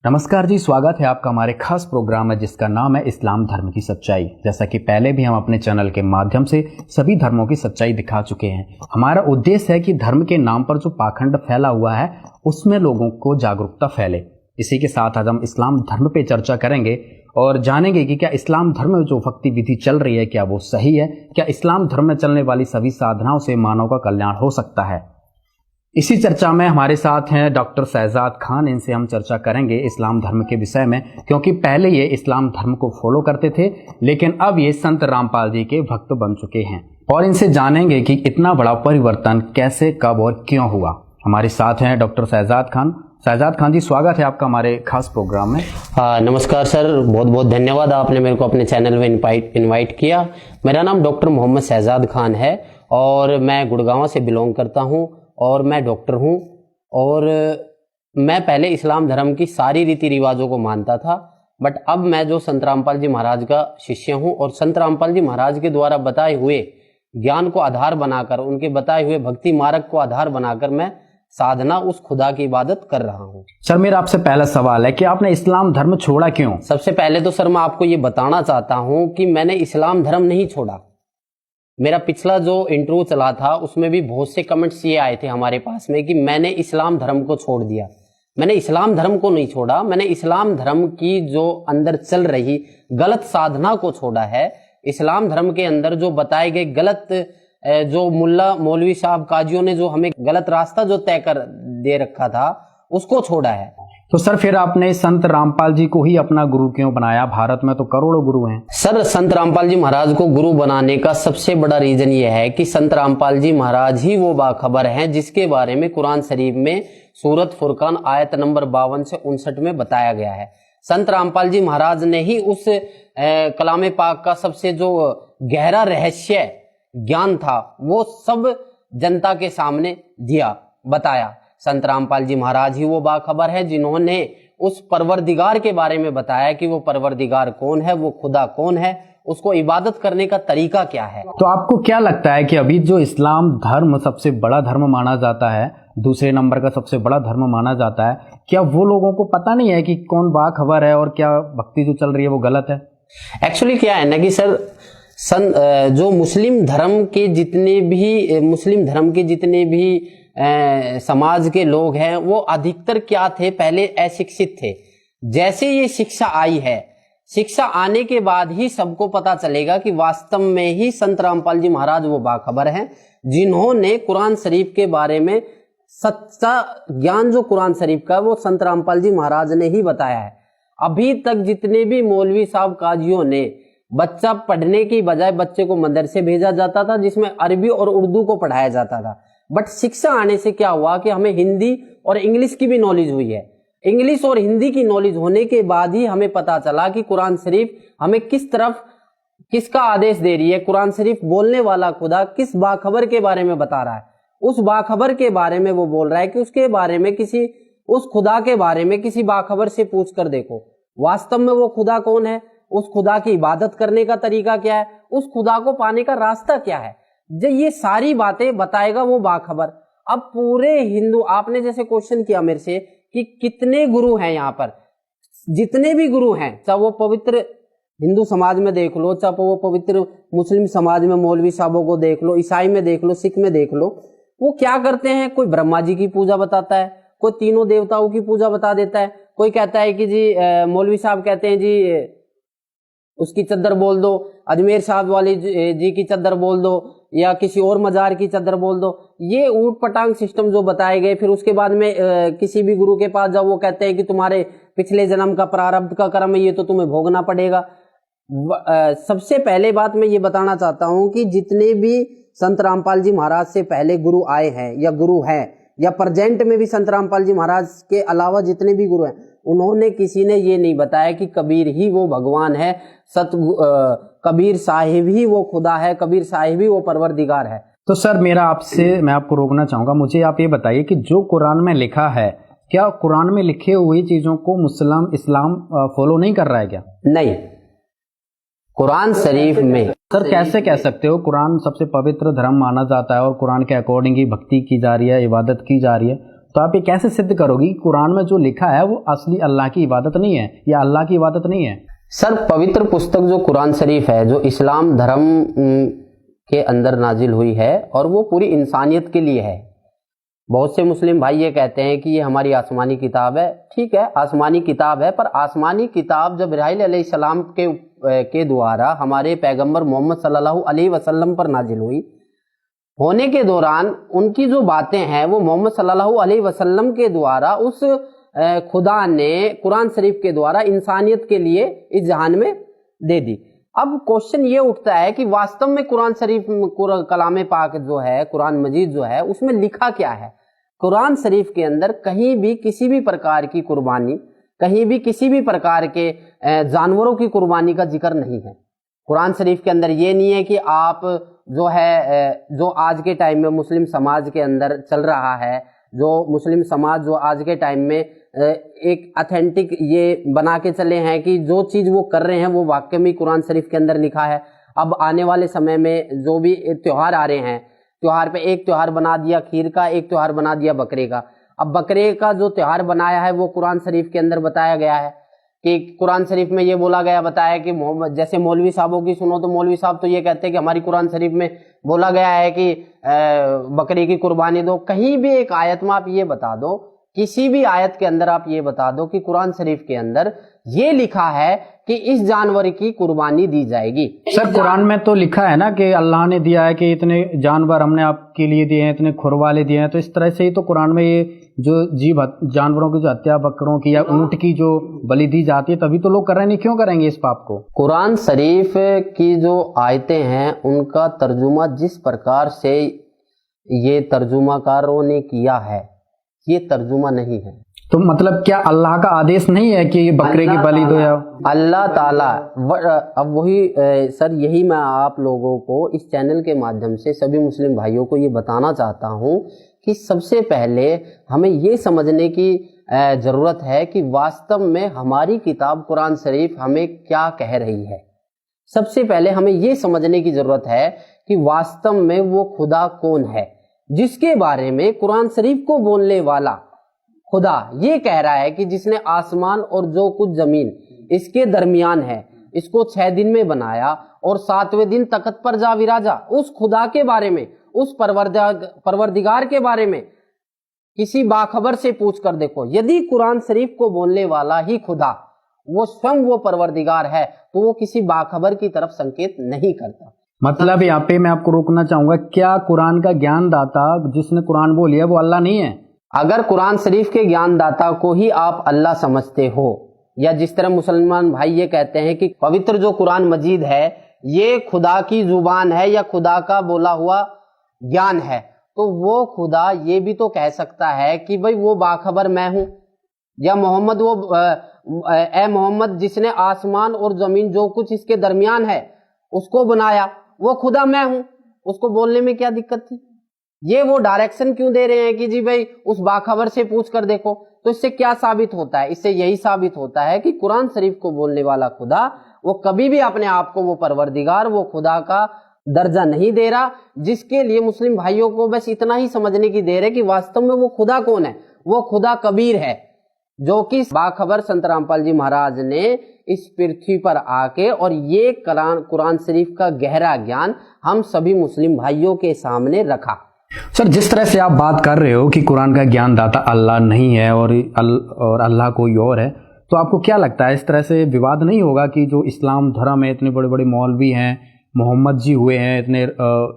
नमस्कार जी, स्वागत है आपका हमारे खास प्रोग्राम में जिसका नाम है इस्लाम धर्म की सच्चाई। जैसा कि पहले भी हम अपने चैनल के माध्यम से सभी धर्मों की सच्चाई दिखा चुके हैं। हमारा उद्देश्य है कि धर्म के नाम पर जो पाखंड फैला हुआ है उसमें लोगों को जागरूकता फैले। इसी के साथ आज हम इस्लाम धर्म पे चर्चा करेंगे और जानेंगे कि क्या इस्लाम धर्म में जो भक्ति विधि चल रही है क्या वो सही है, क्या इस्लाम धर्म में चलने वाली सभी साधनाओं से मानव का कल्याण हो सकता है। इसी चर्चा में हमारे साथ हैं डॉक्टर शहजाद खान। इनसे हम चर्चा करेंगे इस्लाम धर्म के विषय में, क्योंकि पहले ये इस्लाम धर्म को फॉलो करते थे लेकिन अब ये संत रामपाल जी के भक्त बन चुके हैं और इनसे जानेंगे कि इतना बड़ा परिवर्तन कैसे, कब और क्यों हुआ। हमारे साथ हैं डॉक्टर शहजाद खान। शहजाद खान जी, स्वागत है आपका हमारे खास प्रोग्राम में। नमस्कार सर, बहुत बहुत धन्यवाद, आपने मेरे को अपने चैनल में इनवाइट किया। मेरा नाम डॉक्टर मोहम्मद शहजाद खान है और मैं गुड़गांव से बिलोंग करता हूँ और मैं डॉक्टर हूँ। और मैं पहले इस्लाम धर्म की सारी रीति रिवाजों को मानता था, बट अब मैं जो संत रामपाल जी महाराज का शिष्य हूँ और संत रामपाल जी महाराज के द्वारा बताए हुए ज्ञान को आधार बनाकर, उनके बताए हुए भक्ति मार्ग को आधार बनाकर मैं साधना उस खुदा की इबादत कर रहा हूँ। सर, मेरा आपसे पहला सवाल है कि आपने इस्लाम धर्म छोड़ा क्यों? सबसे पहले तो सर मैं आपको ये बताना चाहता हूँ कि मैंने इस्लाम धर्म नहीं छोड़ा। मेरा पिछला जो इंटरव्यू चला था उसमें भी बहुत से कमेंट्स ये आए थे हमारे पास में कि मैंने इस्लाम धर्म को छोड़ दिया। मैंने इस्लाम धर्म को नहीं छोड़ा, मैंने इस्लाम धर्म की जो अंदर चल रही गलत साधना को छोड़ा है। इस्लाम धर्म के अंदर जो बताए गए गलत, जो मुल्ला मौलवी साहब काजियों ने जो हमें गलत रास्ता जो तय कर दे रखा था उसको छोड़ा है। तो सर फिर आपने संत रामपाल जी को ही अपना गुरु क्यों बनाया? भारत में तो करोड़ों गुरु हैं। सर, संत रामपाल जी महाराज को गुरु बनाने का सबसे बड़ा रीजन ये है कि संत रामपाल जी महाराज ही वो बाखबर हैं जिसके बारे में कुरान शरीफ में सूरत फुरकान आयत नंबर 52 से 59 में बताया गया है। संत रामपाल जी महाराज ने ही उस कलाम पाक का सबसे जो गहरा रहस्य ज्ञान था वो सब जनता के सामने दिया, बताया। संत रामपाल जी महाराज ही वो बाखबर है जिन्होंने उस परवरदिगार के बारे में बताया कि वो परवरदिगार कौन है, वो खुदा कौन है, उसको इबादत करने का तरीका क्या है। तो आपको क्या लगता है कि अभी जो इस्लाम धर्म सबसे बड़ा धर्म माना जाता है, दूसरे नंबर का सबसे बड़ा धर्म माना जाता है, क्या वो लोगों को पता नहीं है कि कौन बाखबर है और क्या भक्ति जो चल रही है वो गलत है? एक्चुअली क्या है ना कि सर जो मुस्लिम धर्म के जितने भी समाज के लोग हैं वो अधिकतर क्या थे, पहले अशिक्षित थे। जैसे ये शिक्षा आई है, शिक्षा आने के बाद ही सबको पता चलेगा कि वास्तव में ही संत रामपाल जी महाराज वो बाखबर हैं जिन्होंने कुरान शरीफ के बारे में सच्चा ज्ञान, जो कुरान शरीफ का, वो संत रामपाल जी महाराज ने ही बताया है। अभी तक जितने भी मौलवी साहब काजियों ने बच्चा पढ़ने की बजाय बच्चे को मदरसे भेजा जाता था जिसमें अरबी और उर्दू को पढ़ाया जाता था, बट शिक्षा आने से क्या हुआ कि हमें हिंदी और इंग्लिश की भी नॉलेज हुई है। इंग्लिश और हिंदी की नॉलेज होने के बाद ही हमें पता चला कि कुरान शरीफ हमें किसका आदेश दे रही है। कुरान शरीफ बोलने वाला खुदा किस बाखबर के बारे में बता रहा है, उस बाखबर के बारे में वो बोल रहा है कि उसके बारे में उस खुदा के बारे में किसी बाखबर से पूछ कर देखो वास्तव में वो खुदा कौन है, उस खुदा की इबादत करने का तरीका क्या है, उस खुदा को पाने का रास्ता क्या है। जब ये सारी बातें बताएगा वो बाखबर। अब पूरे हिंदू, आपने जैसे क्वेश्चन किया मेरे से कि कितने गुरु हैं यहाँ पर, जितने भी गुरु हैं, चाहे वो पवित्र हिंदू समाज में देख लो, चाहे वो पवित्र मुस्लिम समाज में मौलवी साहबों को देख लो, ईसाई में देख लो, सिख में देख लो, वो क्या करते हैं, कोई ब्रह्मा जी की पूजा बताता है, कोई तीनों देवताओं की पूजा बता देता है, कोई कहता है कि जी मौलवी साहब कहते हैं जी उसकी चद्दर बोल दो, अजमेर साहब वाली जी की चद्दर बोल दो, या किसी और मजार की चद्दर बोल दो। ये ऊट पटांग सिस्टम जो बताए गए, फिर उसके बाद में किसी भी गुरु के पास जाओ वो कहते हैं कि तुम्हारे पिछले जन्म का प्रारब्ध का कर्म है, ये तो तुम्हें भोगना पड़ेगा। सबसे पहले बात मैं ये बताना चाहता हूं कि जितने भी संत रामपाल जी महाराज से पहले गुरु आए हैं या गुरु हैं या प्रेजेंट में भी संत रामपाल जी महाराज के अलावा जितने भी गुरु हैं, उन्होंने किसी ने ये नहीं बताया कि कबीर ही वो भगवान है, कबीर साहिब ही वो खुदा है, कबीर साहिब ही वो परवरदिगार है। तो सर मैं आपको रोकना चाहूंगा, मुझे आप ये बताइए कि जो कुरान में लिखा है, क्या कुरान में लिखे हुई चीजों को इस्लाम फॉलो नहीं कर रहा है क्या? नहीं, कुरान शरीफ में सर कैसे कह सकते हो कुरान सबसे पवित्र धर्म माना जाता है और कुरान के अकॉर्डिंग ही भक्ति की जा रही है, इबादत की जा रही है, तो आप ये कैसे सिद्ध करोगी कुरान में जो लिखा है वो असली अल्लाह की इबादत नहीं है या अल्लाह की इबादत नहीं है? सर, पवित्र पुस्तक जो कुरान शरीफ है, जो इस्लाम धर्म के अंदर नाजिल हुई है और वो पूरी इंसानियत के लिए है। बहुत से मुस्लिम भाई ये कहते हैं कि ये हमारी आसमानी किताब है। ठीक है, आसमानी किताब है, पर आसमानी किताब जब इब्राहीम अलैहिस्सलाम के द्वारा हमारे पैगंबर मोहम्मद सल्लल्लाहु अलैहि वसल्लम पर नाजिल हुई, होने के दौरान उनकी जो बातें हैं वो मोहम्मद सल्लल्लाहु अलैहि वसल्लम के द्वारा उस खुदा ने कुरान शरीफ के द्वारा इंसानियत के लिए इस जहान में दे दी। अब क्वेश्चन ये उठता है कि वास्तव में कुरान शरीफ, कलाम पाक जो है, कुरान मजीद जो है, उसमें लिखा क्या है? कुरान शरीफ के अंदर कहीं भी किसी भी प्रकार की कुर्बानी, कहीं भी किसी भी प्रकार के जानवरों की कुर्बानी का जिक्र नहीं है। कुरान शरीफ के अंदर ये नहीं है कि आप जो है, जो आज के टाइम में मुस्लिम समाज के अंदर चल रहा है, जो मुस्लिम समाज जो आज के टाइम में एक ऑथेंटिक ये बना के चले हैं कि जो चीज वो कर रहे हैं वो वाकई में कुरान शरीफ के अंदर लिखा है। अब आने वाले समय में जो भी त्योहार आ रहे हैं, त्योहार पे एक त्योहार बना दिया खीर का, एक त्योहार बना दिया बकरे का। अब बकरे का जो त्योहार बनाया है वो कुरान शरीफ के अंदर बताया गया है कि कुरान शरीफ में ये बोला गया, बताया कि मोहम्मद, जैसे मौलवी साहबों की सुनो तो मौलवी साहब तो ये कहते हैं कि हमारी कुरान शरीफ में बोला गया है कि बकरे की कुर्बानी दो। कहीं भी एक आयत में आप ये बता दो, किसी भी आयत के अंदर आप ये बता दो कि कुरान शरीफ के अंदर ये लिखा है कि इस जानवर की कुर्बानी दी जाएगी। सर, कुरान में तो लिखा है ना कि अल्लाह ने दिया है कि इतने जानवर हमने आपके लिए दिए हैं, इतने खुरवाले दिए हैं। तो इस तरह से ही तो कुरान में ये जो जीव जानवरों की जो हत्या, बकरों की या ऊंट की जो बलि दी जाती है, तभी तो लोग कर रहे हैं। नहीं, क्यों करेंगे इस पाप को? कुरान शरीफ की जो आयतें हैं उनका तर्जुमा जिस प्रकार से ये तर्जुमाकारों ने किया है, ये तर्जुमा नहीं है। तो मतलब क्या अल्लाह का आदेश नहीं है कि ये बकरे की बलि दो? या अल्लाह ताला, अब वही सर, यही मैं आप लोगों को इस चैनल के माध्यम से सभी मुस्लिम भाइयों को ये बताना चाहता हूँ कि सबसे पहले हमें ये समझने की जरूरत है कि वास्तव में हमारी किताब कुरान शरीफ हमें क्या कह रही है। सबसे पहले हमें ये समझने की जरूरत है कि वास्तव में वो खुदा कौन है जिसके बारे में कुरान शरीफ को बोलने वाला खुदा ये कह रहा है कि जिसने आसमान और जो कुछ जमीन इसके दरमियान है, इसको 6 दिन में बनाया और 7वें दिन तख्त पर जा विराजा। उस खुदा के बारे में, उस परवरदिगार के बारे में किसी बाखबर से पूछ कर देखो। यदि कुरान शरीफ को बोलने वाला ही खुदा, वो स्वयं वो परवरदिगार है, तो वो किसी बाखबर की तरफ संकेत नहीं करता। मतलब यहाँ पे मैं आपको रोकना चाहूंगा, क्या कुरान का ज्ञान दाता जिसने कुरान बोली है वो अल्लाह नहीं है? अगर कुरान शरीफ के ज्ञानदाता को ही आप अल्लाह समझते हो, या जिस तरह मुसलमान भाई ये कहते हैं कि पवित्र जो कुरान मजीद है ये खुदा की जुबान है या खुदा का बोला हुआ ज्ञान है, तो वो खुदा ये भी तो कह सकता है कि भाई वो बाखबर मैं हूं, या मोहम्मद वो ए मोहम्मद जिसने आसमान और जमीन जो कुछ इसके दरमियान है उसको बनाया, वो खुदा मैं हूं। उसको बोलने में क्या दिक्कत थी? ये वो डायरेक्शन क्यों दे रहे हैं कि जी भाई उस बाखबर से पूछ कर देखो? तो इससे क्या साबित होता है? इससे यही साबित होता है कि कुरान शरीफ को बोलने वाला खुदा वो कभी भी अपने आप को वो परवरदिगार, वो खुदा का दर्जा नहीं दे रहा। जिसके लिए मुस्लिम भाइयों को बस इतना ही समझने की देर है कि वास्तव में वो खुदा कौन है। वो खुदा कबीर है, जो कि बाखबर संत रामपाल जी महाराज ने इस पृथ्वी पर आके और ये कुरान शरीफ का गहरा ज्ञान हम सभी मुस्लिम भाइयों के सामने रखा। सर, जिस तरह से आप बात कर रहे हो कि कुरान का ज्ञान दाता अल्लाह नहीं है और अल्लाह कोई और है, तो आपको क्या लगता है इस तरह से विवाद नहीं होगा कि जो इस्लाम धर्म है, इतने बड़े बड़े मौलवी हैं, मोहम्मद जी हुए हैं, इतने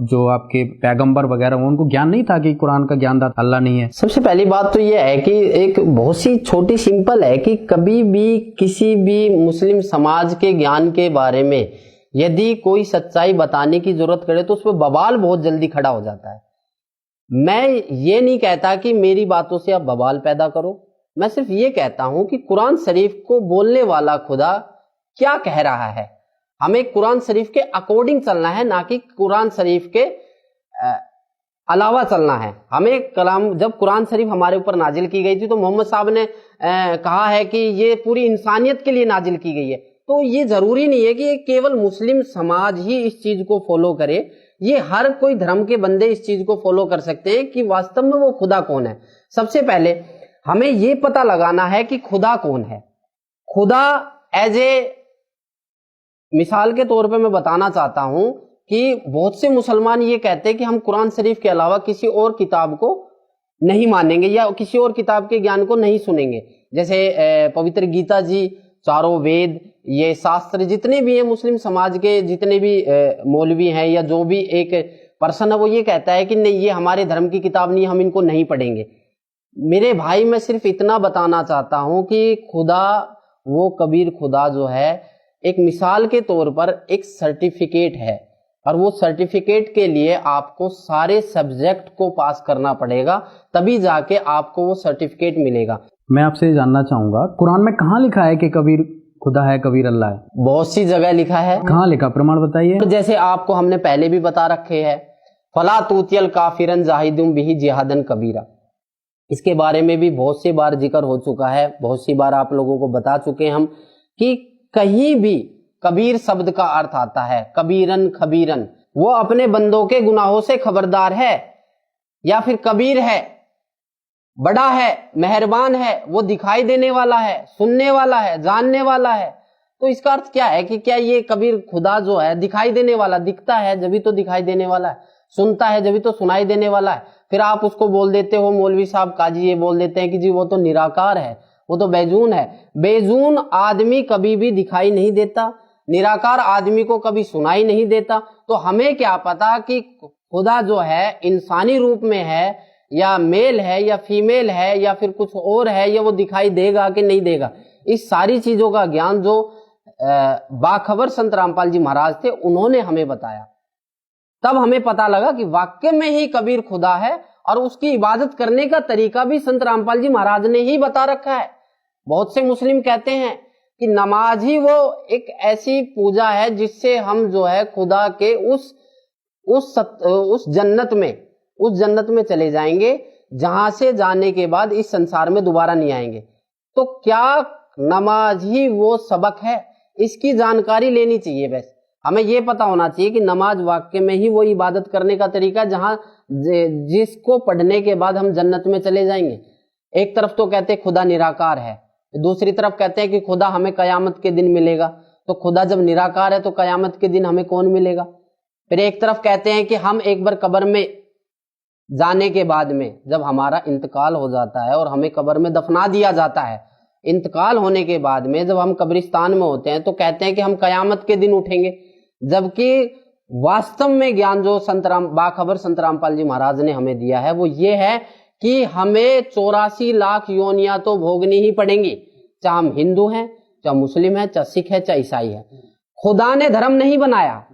जो आपके पैगंबर वगैरह, उनको ज्ञान नहीं था कि कुरान का ज्ञान दाता अल्लाह नहीं है? सबसे पहली बात तो यह है कि एक बहुत सी छोटी सिंपल है कि कभी भी किसी भी मुस्लिम समाज के ज्ञान के बारे में यदि कोई सच्चाई बताने की जरूरत करे तो उस पर बवाल बहुत जल्दी खड़ा हो जाता है। मैं ये नहीं कहता कि मेरी बातों से आप बवाल पैदा करो, मैं सिर्फ ये कहता हूं कि कुरान शरीफ को बोलने वाला खुदा क्या कह रहा है। हमें कुरान शरीफ के अकॉर्डिंग चलना है, ना कि कुरान शरीफ के अलावा चलना है। हमें कलाम, जब कुरान शरीफ हमारे ऊपर नाजिल की गई थी तो मोहम्मद साहब ने कहा है कि ये पूरी इंसानियत के लिए नाजिल की गई है। तो ये जरूरी नहीं है कि केवल मुस्लिम समाज ही इस चीज को फॉलो करे। ये हर कोई धर्म के बंदे इस चीज को फॉलो कर सकते हैं कि वास्तव में वो खुदा कौन है। सबसे पहले हमें ये पता लगाना है कि खुदा कौन है। खुदा एज ए मिसाल के तौर पे मैं बताना चाहता हूं कि बहुत से मुसलमान ये कहते हैं कि हम कुरान शरीफ के अलावा किसी और किताब को नहीं मानेंगे या किसी और किताब के ज्ञान को नहीं सुनेंगे। जैसे पवित्र गीता जी, चारों वेद, ये शास्त्र जितने भी हैं, मुस्लिम समाज के जितने भी मौलवी हैं या जो भी एक पर्सन है, वो ये कहता है कि नहीं, ये हमारे धर्म की किताब नहीं, हम इनको नहीं पढ़ेंगे। मेरे भाई, मैं सिर्फ इतना बताना चाहता हूं कि खुदा, वो कबीर खुदा जो है, एक मिसाल के तौर पर एक सर्टिफिकेट है, और वो सर्टिफिकेट के लिए आपको सारे सब्जेक्ट को पास करना पड़ेगा, तभी जाके आपको वो सर्टिफिकेट मिलेगा। मैं आपसे जानना चाहूंगा, कुरान में कहाँ लिखा है कि कबीर खुदा है, कबीर अल्लाह है? बहुत सी जगह लिखा है। कहाँ लिखा, प्रमाण बताइए। जैसे आपको हमने पहले भी बता रखे हैं, फला तूतियल काफिरन जाहिदुम बिही जिहादन कबीरा। इसके बारे में भी बहुत सी बार जिक्र हो चुका है, बहुत सी बार आप लोगों को बता चुके हैं हम कि कहीं भी कबीर शब्द का अर्थ आता है कबीरन, खबीरन, वो अपने बंदों के गुनाहों से खबरदार है, या फिर कबीर है, बड़ा है, मेहरबान है, वो दिखाई देने वाला है, सुनने वाला है, जानने वाला है। तो इसका अर्थ क्या है कि क्या ये कबीर खुदा जो है दिखाई देने वाला, दिखता है जब भी तो दिखाई देने वाला है, सुनता है जब भी तो सुनाई देने वाला है। फिर आप उसको बोल देते हो, मौलवी साहब काजी ये बोल देते हैं कि जी वो तो निराकार है, वो तो बेजून है। बेजून आदमी कभी भी दिखाई नहीं देता, निराकार आदमी को कभी सुनाई नहीं देता। तो हमें क्या पता कि खुदा जो है इंसानी रूप में है, या मेल है, या फीमेल है, या फिर कुछ और है, या वो दिखाई देगा कि नहीं देगा। इस सारी चीजों का ज्ञान जो बाखबर संत रामपाल जी महाराज थे, उन्होंने हमें बताया। तब हमें पता लगा कि वाकई में ही कबीर खुदा है, और उसकी इबादत करने का तरीका भी संत रामपाल जी महाराज ने ही बता रखा है। बहुत से मुस्लिम कहते हैं कि नमाज ही वो एक ऐसी पूजा है जिससे हम जो है खुदा के उस जन्नत में चले जाएंगे, जहां से जाने के बाद इस संसार में दोबारा नहीं आएंगे। तो क्या नमाज ही वो सबक है? इसकी जानकारी लेनी चाहिए। बस हमें ये पता होना चाहिए कि नमाज वाकई में ही वो इबादत करने का तरीका जहां जिसको पढ़ने के बाद हम जन्नत में चले जाएंगे। एक तरफ तो कहते हैं खुदा निराकार है, दूसरी तरफ कहते हैं कि खुदा हमें कयामत के दिन मिलेगा। तो खुदा जब निराकार है तो कयामत के दिन हमें कौन मिलेगा? फिर एक तरफ कहते हैं कि हम एक बार कब्र में जाने के बाद में, जब हमारा इंतकाल हो जाता है और हमें कब्र में दफना दिया जाता है, इंतकाल होने के बाद में जब हम कब्रिस्तान में होते हैं तो कहते हैं कि हम कयामत के दिन उठेंगे। जबकि वास्तव में ज्ञान जो बाखबर संत रामपाल जी महाराज ने हमें दिया है वो ये है कि हमें 84 लाख योनियां तो भोगनी ही पड़ेंगी, चाहे हम हिंदू हैं, चाहे मुस्लिम है, चाहे सिख है, चाहे ईसाई है। खुदा ने धर्म नहीं बनाया,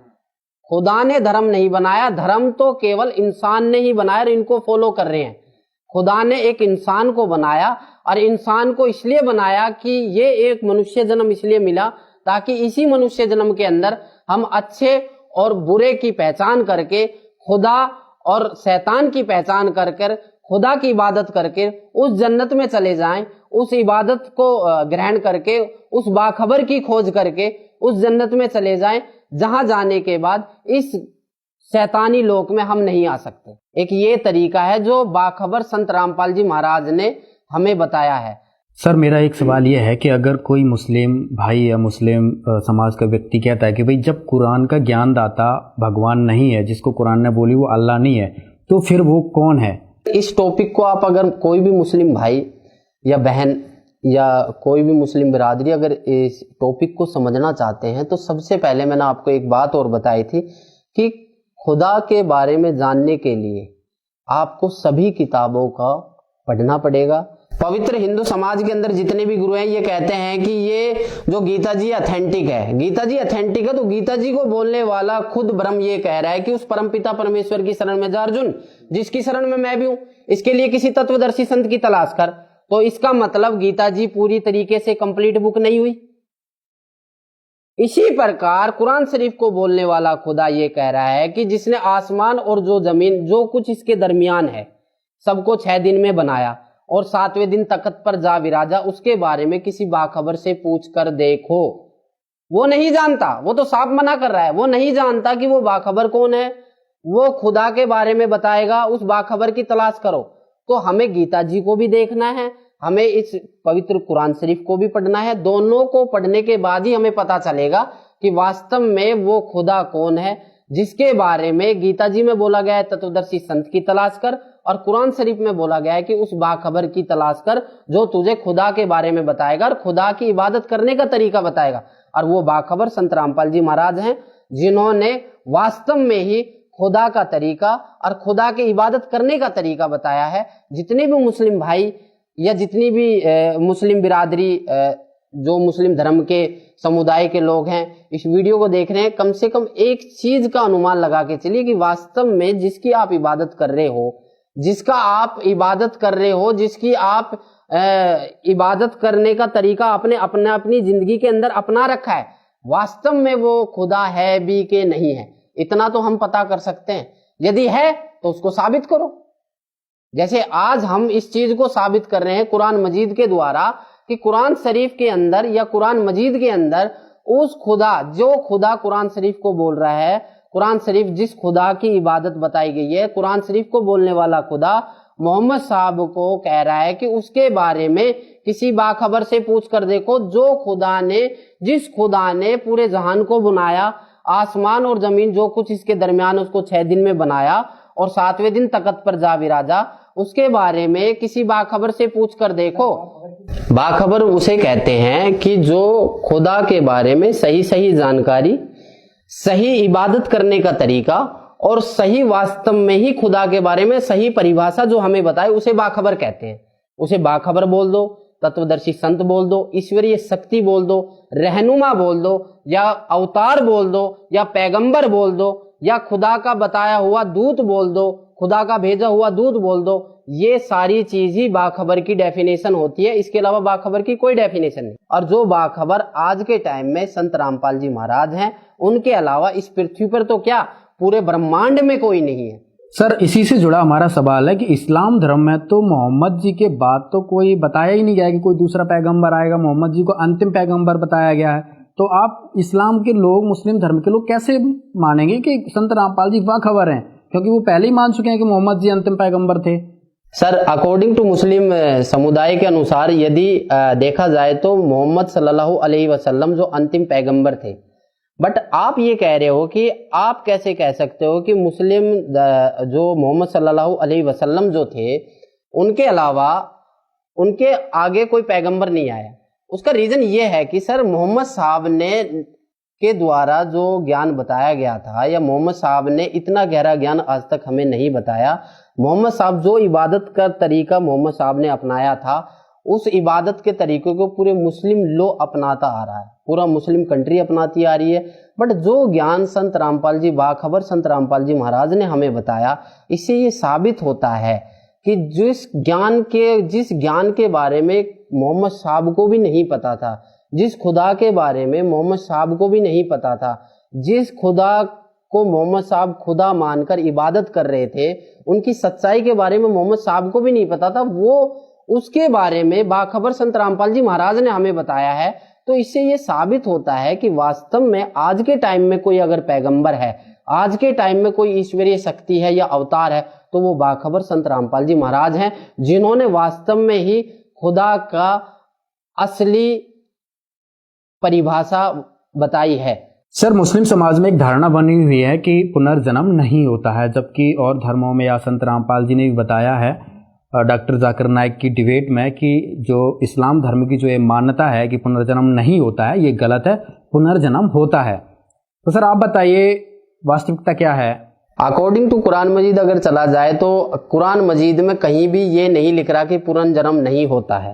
खुदा ने धर्म नहीं बनाया, धर्म तो केवल इंसान ने ही बनाया और इनको फॉलो कर रहे हैं। खुदा ने एक इंसान को बनाया, और इंसान को इसलिए बनाया कि ये एक मनुष्य जन्म इसलिए मिला ताकि इसी मनुष्य जन्म के अंदर हम अच्छे और बुरे की पहचान करके, खुदा और शैतान की पहचान कर कर, खुदा की इबादत करके उस जन्नत में चले जाएं, उस इबादत को ग्रहण करके, उस बाखबर की खोज करके उस जन्नत में चले जाएं, जहां जाने के बाद इस शैतानी लोक में हम नहीं आ सकते। एक ये तरीका है जो बाखबर संत रामपाल जी महाराज ने हमें बताया है। सर, मेरा एक सवाल यह है कि अगर कोई मुस्लिम भाई या मुस्लिम समाज का व्यक्ति कहता है कि भाई जब कुरान का ज्ञानदाता भगवान नहीं है, जिसको कुरान ने बोली वो अल्लाह नहीं है, तो फिर वो कौन है? इस टॉपिक को आप अगर कोई भी मुस्लिम भाई या बहन या कोई भी मुस्लिम बिरादरी अगर इस टॉपिक को समझना चाहते हैं, तो सबसे पहले मैंने आपको एक बात और बताई थी कि खुदा के बारे में जानने के लिए आपको सभी किताबों का पढ़ना पड़ेगा। पवित्र हिंदू समाज के अंदर जितने भी गुरु हैं ये कहते हैं कि ये जो गीता जी ऑथेंटिक है, गीता जी ऑथेंटिक है, तो गीता जी को बोलने वाला खुद ब्रह्म ये कह रहा है कि उस परमपिता परमेश्वर की शरण में जा अर्जुन, जिसकी शरण में मैं भी हूं, इसके लिए किसी तत्वदर्शी संत की तलाश कर। तो इसका मतलब गीता जी पूरी तरीके से कंप्लीट बुक नहीं हुई। इसी प्रकार कुरान शरीफ को बोलने वाला खुदा ये कह रहा है कि जिसने आसमान और जो जमीन, जो कुछ इसके दरमियान है, सबको 6 दिन में बनाया और 7वें दिन तख्त पर जा विराजा, उसके बारे में किसी बाखबर से पूछ कर देखो। वो नहीं जानता, वो तो साफ मना कर रहा है, वो नहीं जानता कि वो बाखबर कौन है, वो खुदा के बारे में बताएगा, उस बाखबर की तलाश करो। तो हमें गीता जी को भी देखना है, हमें इस पवित्र कुरान शरीफ को भी पढ़ना है। दोनों को पढ़ने के बाद ही हमें पता चलेगा कि वास्तव में वो खुदा कौन है, जिसके बारे में गीता जी में बोला गया है तत्वदर्शी संत की तलाश कर, और कुरान शरीफ में बोला गया है कि उस बाखबर की तलाश कर जो तुझे खुदा के बारे में बताएगा और खुदा की इबादत करने का तरीका बताएगा। और वो बाखबर संत रामपाल जी महाराज हैं, जिन्होंने वास्तव में ही खुदा का तरीका और खुदा की इबादत करने का तरीका बताया है। जितने भी मुस्लिम भाई या जितनी भी मुस्लिम बिरादरी, जो मुस्लिम धर्म के समुदाय के लोग हैं, इस वीडियो को देख रहे हैं, कम से कम एक चीज का अनुमान लगा के चलिए कि वास्तव में जिसकी आप इबादत कर रहे हो, जिसका आप इबादत कर रहे हो, जिसकी आप इबादत करने का तरीका आपने अपनी जिंदगी के अंदर अपना रखा है, वास्तव में वो खुदा है भी कि नहीं है, इतना तो हम पता कर सकते हैं। यदि है तो उसको साबित करो। जैसे आज हम इस चीज को साबित कर रहे हैं कुरान मजीद के द्वारा कि कुरान शरीफ के अंदर या कुरान मजीद के अंदर उस खुदा, जो खुदा कुरान शरीफ को बोल रहा है, कुरान शरीफ जिस खुदा की इबादत बताई गई है, कुरान शरीफ को बोलने वाला खुदा मोहम्मद साहब को कह रहा है कि उसके बारे में किसी बाखबर से पूछ कर देखो, जो खुदा ने, जिस खुदा ने पूरे जहान को बनाया, आसमान और जमीन जो कुछ इसके दरमियान, उसको 6 दिन में बनाया और 7वें दिन तख्त पर जा विराजा, उसके बारे में किसी बाखबर से पूछ कर देखो। बाखबर उसे कहते हैं कि जो खुदा के बारे में सही सही जानकारी, सही इबादत करने का तरीका और सही वास्तव में ही खुदा के बारे में सही परिभाषा जो हमें बताए, उसे बाखबर कहते हैं। उसे बाखबर बोल दो, तत्वदर्शी संत बोल दो, ईश्वरीय शक्ति बोल दो, रहनुमा बोल दो, या अवतार बोल दो, या पैगंबर बोल दो, या खुदा का बताया हुआ दूत बोल दो, खुदा का भेजा हुआ दूत बोल दो। ये सारी चीज ही बाखबर की डेफिनेशन होती है, इसके अलावा बाखबर की कोई डेफिनेशन नहीं। और जो बाखबर आज के टाइम में संत रामपाल जी महाराज हैं, उनके अलावा इस पृथ्वी पर तो क्या पूरे ब्रह्मांड में कोई नहीं है। सर, इसी से जुड़ा हमारा सवाल है कि इस्लाम धर्म में तो मोहम्मद जी के बाद तो कोई बताया ही नहीं गया कि कोई दूसरा पैगंबर आएगा, मोहम्मद जी को अंतिम पैगंबर बताया गया है। तो आप इस्लाम के लोग, मुस्लिम धर्म के लोग कैसे मानेंगे कि संत रामपाल जी बाखबर हैं, क्योंकि वो पहले ही मान चुके हैं कि मोहम्मद जी अंतिम पैगंबर थे। सर, अकॉर्डिंग टू मुस्लिम समुदाय के अनुसार यदि देखा जाए तो मोहम्मद सल्लल्लाहु अलैहि वसल्लम जो अंतिम पैगंबर थे। बट आप ये कह रहे हो कि आप कैसे कह सकते हो कि मुस्लिम जो मोहम्मद सल्लल्लाहु अलैहि वसल्लम जो थे, उनके अलावा उनके आगे कोई पैगंबर नहीं आया। उसका रीजन ये है कि सर, मोहम्मद साहब ने के द्वारा जो ज्ञान बताया गया था, या मोहम्मद साहब ने इतना गहरा ज्ञान आज तक हमें नहीं बताया। मोहम्मद साहब जो इबादत का तरीका मोहम्मद साहब ने अपनाया था, उस इबादत के तरीके को पूरे मुस्लिम लोग अपनाता आ रहा है, पूरा मुस्लिम कंट्री अपनाती आ रही है। बट जो ज्ञान संत रामपाल जी, बाखबर संत रामपाल जी महाराज ने हमें बताया, इससे ये साबित होता है कि जिस ज्ञान के बारे में मोहम्मद साहब को भी नहीं पता था, जिस खुदा के बारे में मोहम्मद साहब को भी नहीं पता था, जिस खुदा को मोहम्मद साहब खुदा मानकर इबादत कर रहे थे, उनकी सच्चाई के बारे में मोहम्मद साहब को भी नहीं पता था, वो उसके बारे में बाखबर संत रामपाल जी महाराज ने हमें बताया है। तो इससे ये साबित होता है कि वास्तव में आज के टाइम में कोई अगर पैगंबर है, आज के टाइम में कोई ईश्वरीय शक्ति है या अवतार है, तो वो बाखबर संत रामपाल जी महाराज हैं, जिन्होंने वास्तव में ही खुदा का असली परिभाषा बताई है। सर, मुस्लिम समाज में एक धारणा बनी हुई है कि पुनर्जन्म नहीं होता है, जबकि और धर्मों में, या संत रामपाल जी ने भी बताया है डॉक्टर जाकिर नाइक की डिबेट में कि जो इस्लाम धर्म की जो ये मान्यता है कि पुनर्जन्म नहीं होता है, ये गलत है, पुनर्जन्म होता है। तो सर आप बताइए वास्तविकता क्या है? अकॉर्डिंग टू कुरान मजीद अगर चला जाए तो कुरान मजीद में कहीं भी ये नहीं लिख रहा कि पुनर्जन्म नहीं होता है।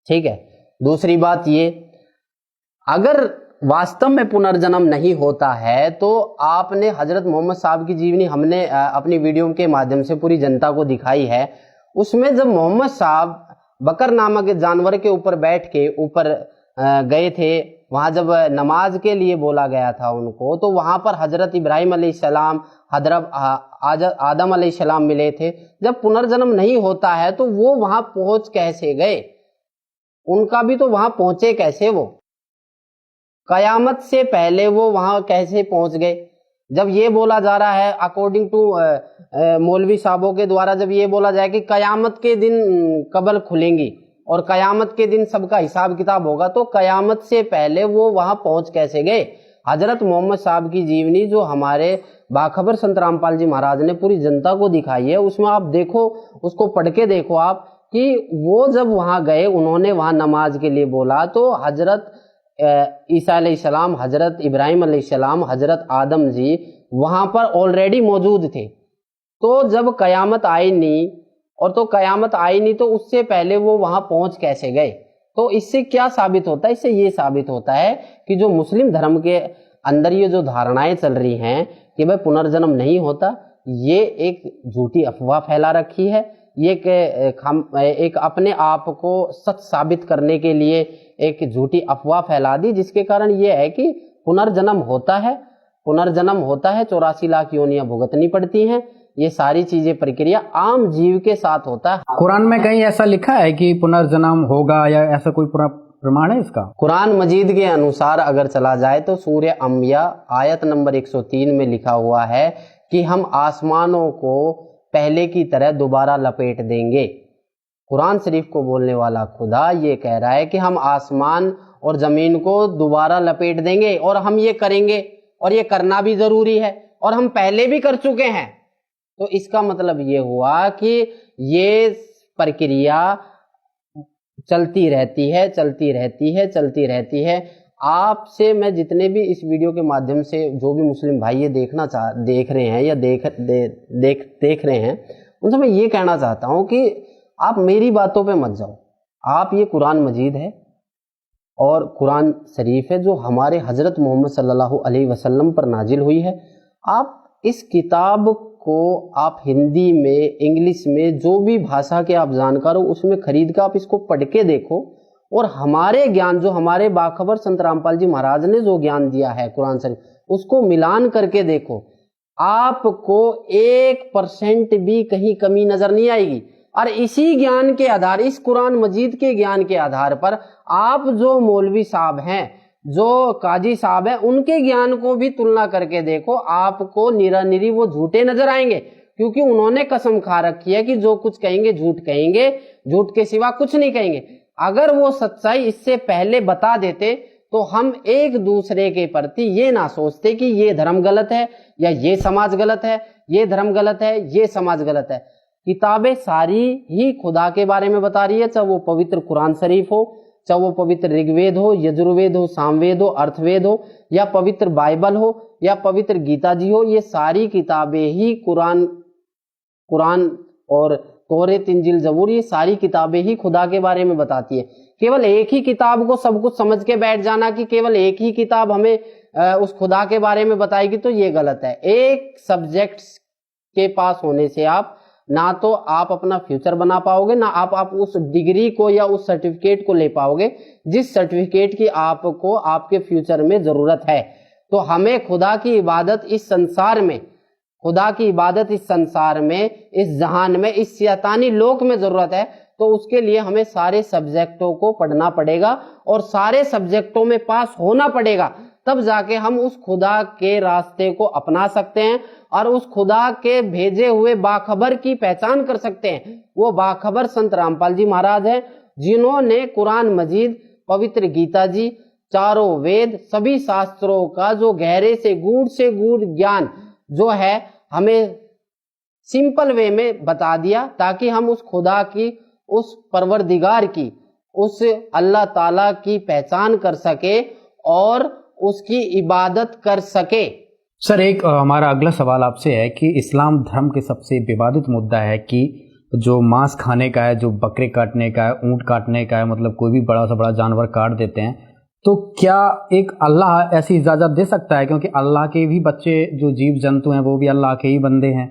ठीक है। दूसरी बात ये, अगर वास्तव में पुनर्जन्म नहीं होता है तो आपने हजरत मोहम्मद साहब की जीवनी हमने अपनी वीडियो के माध्यम से पूरी जनता को दिखाई है। उसमें जब मोहम्मद साहब बकर नामक जानवर के ऊपर बैठ के ऊपर गए थे, वहां जब नमाज के लिए बोला गया था उनको, तो वहां पर हजरत इब्राहिम अलैहिस्सलाम, हजरत आदम अलैहिस्सलाम मिले थे। जब पुनर्जन्म नहीं होता है तो वो वहां पहुंच कैसे गए? उनका भी तो वहां पहुंचे कैसे? वो कयामत से पहले वो वहां कैसे पहुंच गए? जब ये बोला जा रहा है अकॉर्डिंग टू मौलवी साहबों के द्वारा, जब ये बोला जाए कि कयामत के दिन कब्र खुलेंगी और कयामत के दिन सबका हिसाब किताब होगा, तो कयामत से पहले वो वहां पहुंच कैसे गए? हजरत मोहम्मद साहब की जीवनी जो हमारे बाखबर संत रामपाल जी महाराज ने पूरी जनता को दिखाई है, उसमें आप देखो, उसको पढ़ के देखो आप कि वो जब वहां गए, उन्होंने वहां नमाज के लिए बोला तो हजरत ईसा अलैहिस्सलाम, हजरत इब्राहिम अलैहिस्सलाम, हजरत आदम जी वहां पर ऑलरेडी मौजूद थे। तो जब कयामत आई नहीं, और तो कयामत आई नहीं तो उससे पहले वो वहां पहुंच कैसे गए? तो इससे क्या साबित होता है? इससे ये साबित होता है कि जो मुस्लिम धर्म के अंदर ये जो धारणाएं चल रही हैं कि भाई पुनर्जन्म नहीं होता, ये एक झूठी अफवाह फैला रखी है। ये एक अपने आप को सच साबित करने के लिए एक झूठी अफवाह फैला दी, जिसके कारण ये है कि पुनर्जन्म होता है, पुनर्जन्म होता है, 84 लाख योनियां भुगतनी पड़ती हैं। ये सारी चीजें प्रक्रिया आम जीव के साथ होता है। कुरान में कहीं ऐसा लिखा है कि पुनर्जन्म होगा, या ऐसा कोई प्रमाण है इसका? कुरान मजीद के अनुसार अगर चला जाए तो सूर्य अंबिया आयत नंबर 103 में लिखा हुआ है कि हम आसमानों को पहले की तरह दोबारा लपेट देंगे। कुरान शरीफ को बोलने वाला खुदा ये कह रहा है कि हम आसमान और जमीन को दोबारा लपेट देंगे, और हम ये करेंगे, और ये करना भी जरूरी है, और हम पहले भी कर चुके हैं। तो इसका मतलब ये हुआ कि ये प्रक्रिया चलती रहती है, चलती रहती है, चलती रहती है। आपसे मैं जितने भी इस वीडियो के माध्यम से जो भी मुस्लिम भाई ये देख रहे हैं या देख रहे हैं, उनसे मैं ये कहना चाहता हूं कि आप मेरी बातों पे मत जाओ। आप ये कुरान मजीद है और कुरान शरीफ है जो हमारे हजरत मोहम्मद सल्लल्लाहु अलैहि वसल्लम पर नाजिल हुई है। आप इस किताब को आप हिंदी में, इंग्लिश में, जो भी भाषा के आप जानकार हो उसमें खरीद कर आप इसको पढ़ के देखो, और हमारे ज्ञान जो हमारे बाखबर संत रामपाल जी महाराज ने जो ज्ञान दिया है कुरान शरीफ, उसको मिलान करके देखो। आपको 1% भी कहीं कमी नजर नहीं आएगी। और इसी ज्ञान के आधार, इस कुरान मजीद के ज्ञान के आधार पर आप जो मौलवी साहब हैं, जो काजी साहब हैं, उनके ज्ञान को भी तुलना करके देखो, आपको निरानिरी वो झूठे नजर आएंगे, क्योंकि उन्होंने कसम खा रखी है कि जो कुछ कहेंगे झूठ कहेंगे, झूठ के सिवा कुछ नहीं कहेंगे। अगर वो सच्चाई इससे पहले बता देते तो हम एक दूसरे के प्रति ये ना सोचते कि ये धर्म गलत है या ये समाज गलत है, ये धर्म गलत है, ये समाज गलत है। किताबें सारी ही खुदा के बारे में बता रही है, चाहे वो पवित्र कुरान शरीफ हो, चाहे वो पवित्र ऋग्वेद हो, यजुर्वेद हो, सामवेद हो, अर्थवेद हो, या पवित्र बाइबल हो, या पवित्र गीता जी हो। ये सारी किताबें ही कुरान और तौरेत, इंजील, जबूर, ये सारी किताबें ही खुदा के बारे में बताती है। केवल एक ही किताब को सब कुछ समझ के बैठ जाना कि केवल एक ही किताब हमें उस खुदा के बारे में बताएगी, तो ये गलत है। एक सब्जेक्ट के पास होने से आप ना तो आप अपना फ्यूचर बना पाओगे, ना आप उस डिग्री को या उस सर्टिफिकेट को ले पाओगे जिस सर्टिफिकेट की आपको आपके फ्यूचर में जरूरत है। तो हमें खुदा की इबादत इस संसार में, खुदा की इबादत इस संसार में, इस जहान में, इस शैतानी लोक में जरूरत है। तो उसके लिए हमें सारे सब्जेक्टों को पढ़ना पड़ेगा और सारे सब्जेक्टों में पास होना पड़ेगा, तब जाके हम उस खुदा के रास्ते को अपना सकते हैं और उस खुदा के भेजे हुए बाखबर की पहचान कर सकते हैं। वो बाखबर संत रामपाल जी महाराज हैं, जिन्होंने कुरान मजीद, पवित्र गीता जी, चारों वेद, सभी शास्त्रों का जो गहरे से गूढ़ ज्ञान जो है हमें सिंपल वे में बता दिया, ताकि हम उस खुदा की, उस परवरदिगार की, उस अल्लाह ताला की पहचान कर सके और उसकी इबादत कर सके। सर, एक हमारा अगला सवाल आपसे है कि इस्लाम धर्म के सबसे विवादित मुद्दा है कि जो मांस खाने का है, जो बकरे काटने का है, ऊंट काटने का है, मतलब कोई भी बड़ा से बड़ा जानवर काट देते हैं, तो क्या एक अल्लाह ऐसी इजाज़त दे सकता है? क्योंकि अल्लाह के भी बच्चे जो जीव जंतु हैं वो भी अल्लाह के ही बंदे हैं,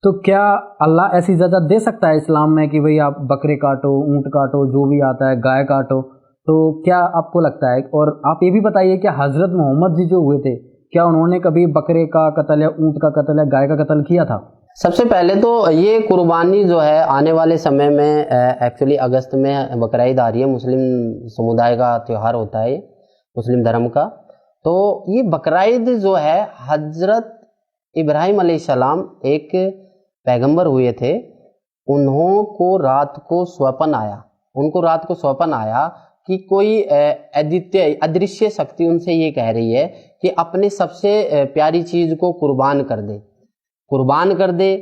तो क्या अल्लाह ऐसी इजाज़त दे सकता है इस्लाम में कि भाई आप बकरे काटो, ऊंट काटो, जो भी आता है, गाय काटो? तो क्या आपको लगता है? और आप ये भी बताइए कि हजरत मोहम्मद जी जो हुए थे, क्या उन्होंने कभी बकरे का कत्ल या ऊंट का कत्ल या गाय का कत्ल किया था? सबसे पहले तो ये कुर्बानी जो है आने वाले समय में एक्चुअली अगस्त में बकरीद आ रही है, मुस्लिम समुदाय का त्यौहार होता है मुस्लिम धर्म का। तो ये बकरीद जो है हजरत इब्राहिम अलैहिस्सलाम एक पैगंबर हुए थे। उनको रात को स्वप्न आया कि कोई अदृश्य शक्ति उनसे ये कह रही है कि अपने सबसे प्यारी चीज को कुर्बान कर दे।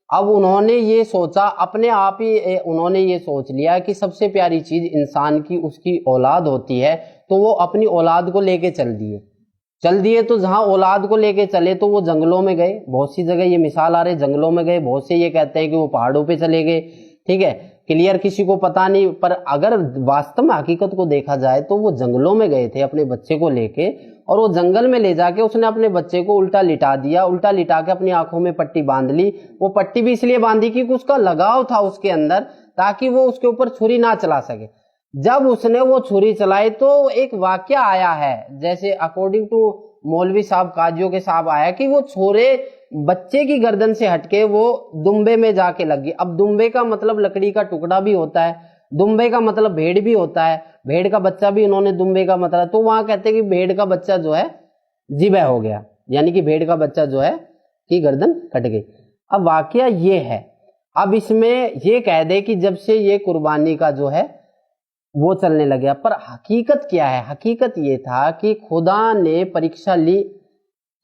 अब उन्होंने ये सोचा, अपने आप ही उन्होंने ये सोच लिया कि सबसे प्यारी चीज इंसान की उसकी औलाद होती है, तो वो अपनी औलाद को लेके चल दिए। तो जहां औलाद को लेके चले तो वो जंगलों में गए। बहुत सी जगह ये मिसाल आ रही, जंगलों में गए। बहुत से ये कहते हैं कि वो पहाड़ों पे चले गए। ठीक है, क्लियर किसी को पता नहीं, पर अगर वास्तव में हकीकत को देखा जाए तो वो जंगलों में गए थे अपने बच्चे को लेके, और वो जंगल में ले जाके उसने अपने बच्चे को उल्टा लिटा दिया। उल्टा लिटा के अपनी आंखों में पट्टी बांध ली। वो पट्टी भी इसलिए बांधी कि उसका लगाव था उसके अंदर, ताकि वो उसके ऊपर छुरी ना चला सके। जब उसने वो छुरी चलाई तो एक वाकया आया है, जैसे अकॉर्डिंग टू मौलवी साहब, काजियों के साहब आया कि वो छोरे बच्चे की गर्दन से हटके वो दुम्बे में जाके लगी। अब दुम्बे का मतलब लकड़ी का टुकड़ा भी होता है, दुम्बे का मतलब भेड़ भी होता है, भेड़ का बच्चा भी उन्होंने दुम्बे का मतलब, तो वहां कहते हैं कि भेड़ का बच्चा जो है जिबह हो गया, यानी कि भेड़ का बच्चा जो है की गर्दन कट गई। अब वाकया ये है, अब इसमें ये कह दे कि जब से ये कुर्बानी का जो है वो चलने लगे, पर हकीकत क्या है? हकीकत ये था कि खुदा ने परीक्षा ली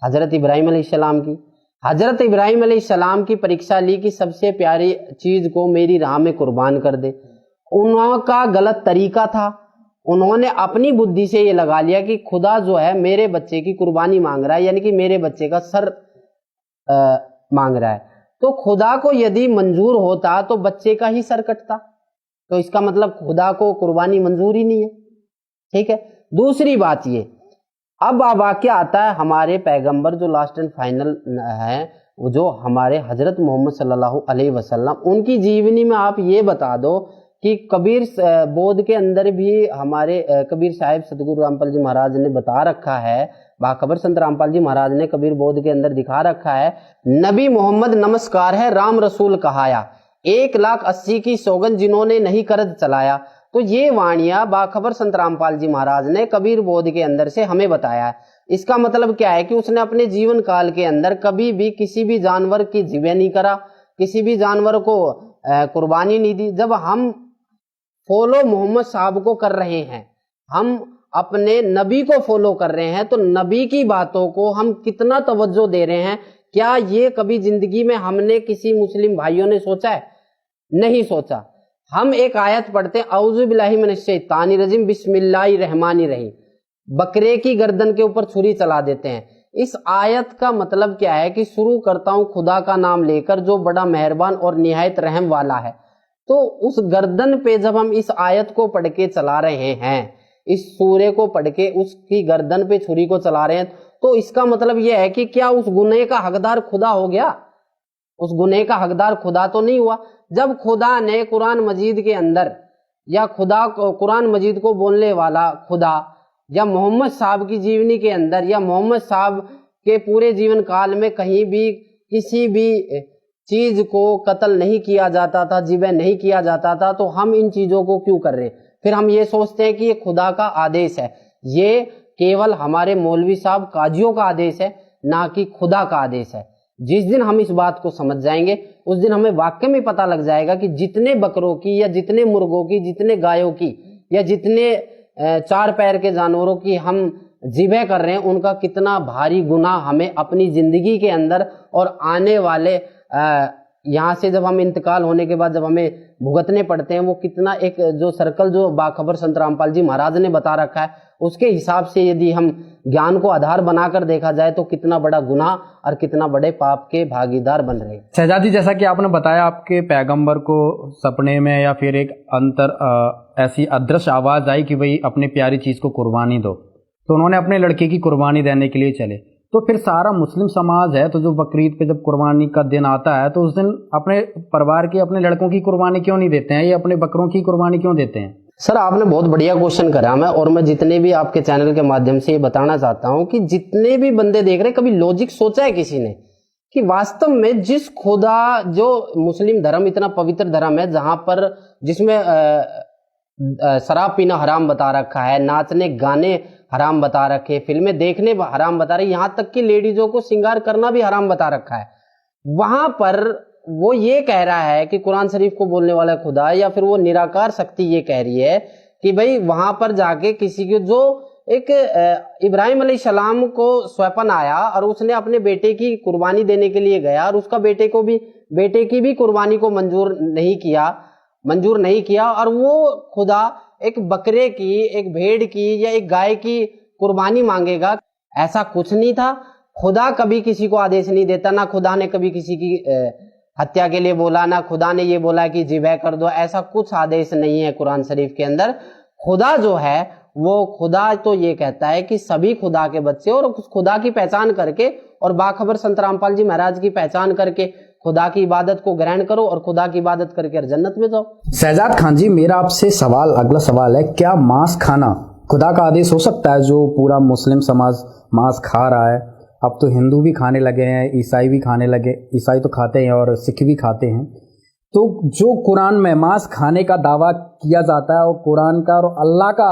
हजरत इब्राहिम अलैहिस्सलाम की। हजरत इब्राहिम अलैहिस्सलाम की परीक्षा ली कि सबसे प्यारी चीज को मेरी राह में कुर्बान कर दे। उनका गलत तरीका था, उन्होंने अपनी बुद्धि से ये लगा लिया कि खुदा जो है मेरे बच्चे की कुर्बानी मांग रहा है, यानी कि मेरे बच्चे का सर मांग रहा है। तो खुदा को यदि मंजूर होता तो बच्चे का ही सर कटता, तो इसका मतलब खुदा को कुर्बानी मंजूर ही नहीं है। ठीक है, दूसरी बात ये, अब वाकया आता है हमारे पैगंबर जो लास्ट एंड फाइनल है, जो हमारे हजरत मोहम्मद सल्लल्लाहु अलैहि वसल्लम, उनकी जीवनी में आप ये बता दो कि कबीर बोध के अंदर भी हमारे कबीर साहिब सतगुरु रामपाल जी महाराज ने बता रखा है, बाखबर संत रामपाल जी महाराज ने कबीर बोध के अंदर दिखा रखा है, नबी मोहम्मद नमस्कार है राम रसूल कहाया, 1,80,000 की सौगंध जिन्होंने नहीं करद चलाया। तो ये वाणियां बाखबर संत रामपाल जी महाराज ने कबीर बोध के अंदर से हमें बताया है। इसका मतलब क्या है कि उसने अपने जीवन काल के अंदर कभी भी किसी भी जानवर की जिबह नहीं करा, किसी भी जानवर को कुर्बानी नहीं दी। जब हम फॉलो मोहम्मद साहब को कर रहे हैं, हम अपने नबी को फॉलो कर रहे हैं, तो नबी की बातों को हम कितना तवज्जो दे रहे हैं? क्या ये कभी जिंदगी में हमने किसी मुस्लिम भाइयों ने सोचा है? नहीं सोचा। हम एक आयत पढ़ते हैं, औज़ु बिल्लाहि मिनश शैतानिर रजीम बिस्मिल्लाहिर रहमानिर रहीम, बकरे की गर्दन के ऊपर छुरी चला देते हैं। इस आयत का मतलब क्या है कि शुरू करता हूं खुदा का नाम लेकर जो बड़ा मेहरबान और निहायत रहम वाला है। तो उस गर्दन पे जब हम इस आयत को पढ़ के चला रहे हैं, इस सूरे को पढ़ के उसकी गर्दन पे छुरी को चला रहे हैं, तो इसका मतलब यह है कि क्या उस गुनाह का हकदार खुदा हो गया? उस गुनाह का हकदार खुदा तो नहीं हुआ। जब खुदा ने कुरान मजीद के अंदर, या खुदा कुरान मजीद को बोलने वाला खुदा, या मोहम्मद साहब की जीवनी के अंदर, या मोहम्मद साहब के पूरे जीवन काल में कहीं भी किसी भी चीज को कत्ल नहीं किया जाता था, जिबह नहीं किया जाता था, तो हम इन चीजों को क्यों कर रहे हैं? फिर हम ये सोचते हैं कि ये खुदा का आदेश है। ये केवल हमारे मौलवी साहब काजियों का आदेश है, ना कि खुदा का आदेश है। जिस दिन हम इस बात को समझ जाएंगे, उस दिन हमें वाकई में पता लग जाएगा कि जितने बकरों की, या जितने मुर्गों की, जितने गायों की, या जितने 4 पैर के जानवरों की हम जिबह कर रहे हैं, उनका कितना भारी गुनाह हमें अपनी जिंदगी के अंदर और आने वाले यहाँ से जब हम इंतकाल होने के बाद जब हमें भुगतने पड़ते हैं, वो कितना एक जो सर्कल जो बाखबर संत रामपाल जी महाराज ने बता रखा है, उसके हिसाब से यदि हम ज्ञान को आधार बनाकर देखा जाए तो कितना बड़ा गुनाह और कितना बड़े पाप के भागीदार बन रहे हैं। शहजादी, जैसा कि आपने बताया आपके पैगंबर को सपने में या फिर एक ऐसी अदृश्य आवाज आई कि भाई अपनी प्यारी चीज को कुर्बानी दो, तो उन्होंने अपने लड़के की कुर्बानी देने के लिए चले। तो फिर सारा मुस्लिम समाज है, तो जो बकरीद पे जब कुर्बानी का दिन आता है तो उस दिन अपने परिवार के, अपने लड़कों की कुर्बानी क्यों नहीं देते हैं? ये अपने बकरों की कुर्बानी क्यों देते हैं? सर, आपने बहुत बढ़िया क्वेश्चन करा। मैं जितने भी आपके चैनल के माध्यम से ये बताना चाहता हूं कि जितने भी बंदे देख रहे हैं, कभी लॉजिक सोचा है किसी ने कि वास्तव में जिस खुदा, जो मुस्लिम धर्म इतना पवित्र धर्म है, जहां पर जिसमें शराब पीना हराम बता रखा है, नाचने गाने हराम बता रखे, फिल्में देखने हराम बता रहे, यहाँ तक कि लेडीजों को श्रृंगार करना भी हराम बता रखा है। वहां पर वो ये कह रहा है कि कुरान शरीफ को बोलने वाला खुदा, या फिर वो निराकार शक्ति ये कह रही है कि भाई वहां पर जाके किसी को, जो एक इब्राहिम अलैहिस्सलाम को स्वप्न आया और उसने अपने बेटे की कुर्बानी देने के लिए गया और उसका बेटे की भी कुर्बानी को मंजूर नहीं किया और वो खुदा एक बकरे की, एक भेड़ की या एक गाय की कुर्बानी मांगेगा, ऐसा कुछ नहीं था। खुदा कभी किसी को आदेश नहीं देता, ना खुदा ने कभी किसी की हत्या के लिए बोला, ना खुदा ने ये बोला कि ज़िबह कर दो, ऐसा कुछ आदेश नहीं है कुरान शरीफ के अंदर। खुदा जो है वो खुदा तो ये कहता है कि सभी खुदा के बच्चे, और उस खुदा की पहचान करके और बाखबर संत रामपाल जी महाराज की पहचान करके खुदा की इबादत को ग्रहण करो और खुदा की इबादत करके जन्नत में जाओ। शहजाद खान जी, मेरा आपसे अगला सवाल है, क्या मांस खाना खुदा का आदेश हो सकता है? जो पूरा मुस्लिम समाज मांस खा रहा है, अब तो हिंदू भी खाने लगे हैं, ईसाई भी खाने लगे, ईसाई तो खाते हैं और सिख भी खाते हैं। तो जो कुरान में मांस खाने का दावा किया जाता है और कुरान का और अल्लाह का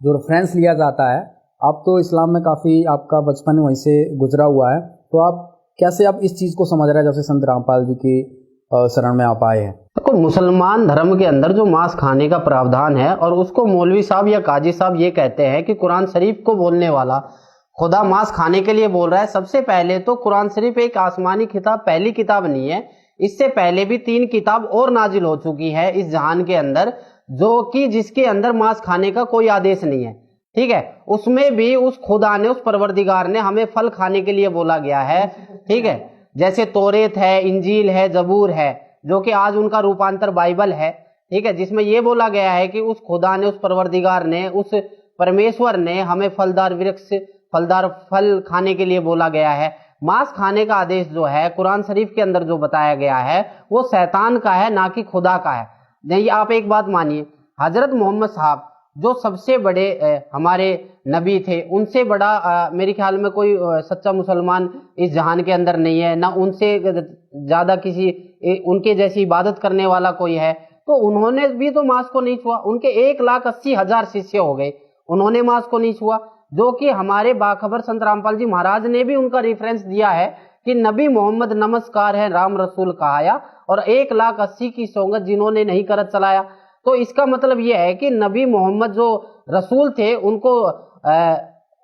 जो रेफरेंस लिया जाता है, अब तो इस्लाम में काफ़ी आपका बचपन वहीं से गुजरा हुआ है, तो आप कैसे आप इस चीज़ को समझ रहे हैं जब से संत रामपाल जी की शरण में आप आए हैं? देखो, मुसलमान धर्म के अंदर जो मांस खाने का प्रावधान है और उसको मौलवी साहब या काजी साहब ये कहते हैं कि कुरान शरीफ को बोलने वाला खुदा मांस खाने के लिए बोल रहा है। सबसे पहले तो कुरान शरीफ एक आसमानी किताब, पहली किताब नहीं है, इससे पहले भी 3 किताब और नाजिल हो चुकी है इस जहान के अंदर, जो कि जिसके अंदर मांस खाने का कोई आदेश नहीं है। ठीक है, उसमें भी उस खुदा ने, उस परवरदिगार ने हमें फल खाने के लिए बोला गया है। ठीक है, जैसे तौरेत है, इंजील है, जबूर है, जो कि आज उनका रूपांतर बाइबल है। ठीक है, जिसमें यह बोला गया है कि उस खुदा ने, उस परवरदिगार ने, उस परमेश्वर ने हमें फलदार फल खाने के लिए बोला गया है। मांस खाने का आदेश जो है कुरान शरीफ के अंदर जो बताया गया है वो शैतान का है, ना कि खुदा का है। नहीं, आप एक बात मानिए, हजरत मोहम्मद साहब जो सबसे बड़े हमारे नबी थे, उनसे बड़ा मेरे ख्याल में कोई सच्चा मुसलमान इस जहान के अंदर नहीं है, ना उनसे ज्यादा किसी उनके जैसी इबादत करने वाला कोई है। तो उन्होंने भी तो मांस को नहीं छुआ, उनके 1,80,000 शिष्य हो गए, उन्होंने मांस को नहीं छुआ। जो कि हमारे बाखबर संत रामपाल जी महाराज ने भी उनका रेफरेंस दिया है कि नबी मोहम्मद नमस्कार है राम रसूल कहाया, और 1,80,000 की सौगत जिन्होंने नहीं करत चलाया। तो इसका मतलब यह है कि नबी मोहम्मद जो रसूल थे,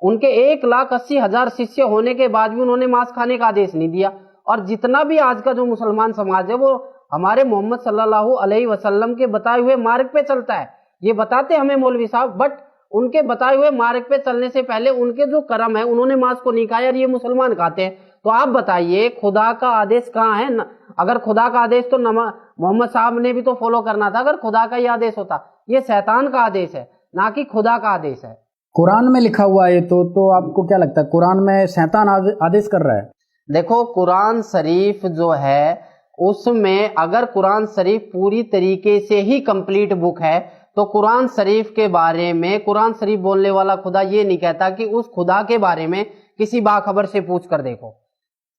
उनके 1,80,000 शिष्य होने के बाद भी उन्होंने मांस खाने का आदेश नहीं दिया। और जितना भी आज का जो मुसलमान समाज है वो हमारे मोहम्मद सल्लल्लाहु अलैहि वसल्लम के बताए हुए मार्ग पे चलता है, ये बताते हमें मौलवी साहब, बट उनके बताए हुए मार्ग पे चलने से पहले उनके जो कर्म है, उन्होंने मांस को नहीं खाया और ये मुसलमान खाते हैं। तो आप बताइए खुदा का आदेश कहाँ है? अगर खुदा का आदेश तो मोहम्मद साहब ने भी तो फॉलो करना था। अगर खुदा का ये आदेश होता, ये शैतान का आदेश है, ना कि खुदा का आदेश है। कुरान में लिखा हुआ है तो आपको क्या लगता है कुरान में शैतान आदेश कर रहा है? देखो, कुरान शरीफ जो है उसमें, अगर कुरान शरीफ पूरी तरीके से ही कंप्लीट बुक है तो कुरान शरीफ के बारे में, कुरान शरीफ बोलने वाला खुदा ये नहीं कहता कि उस खुदा के बारे में किसी बाखबर से पूछ कर देखो।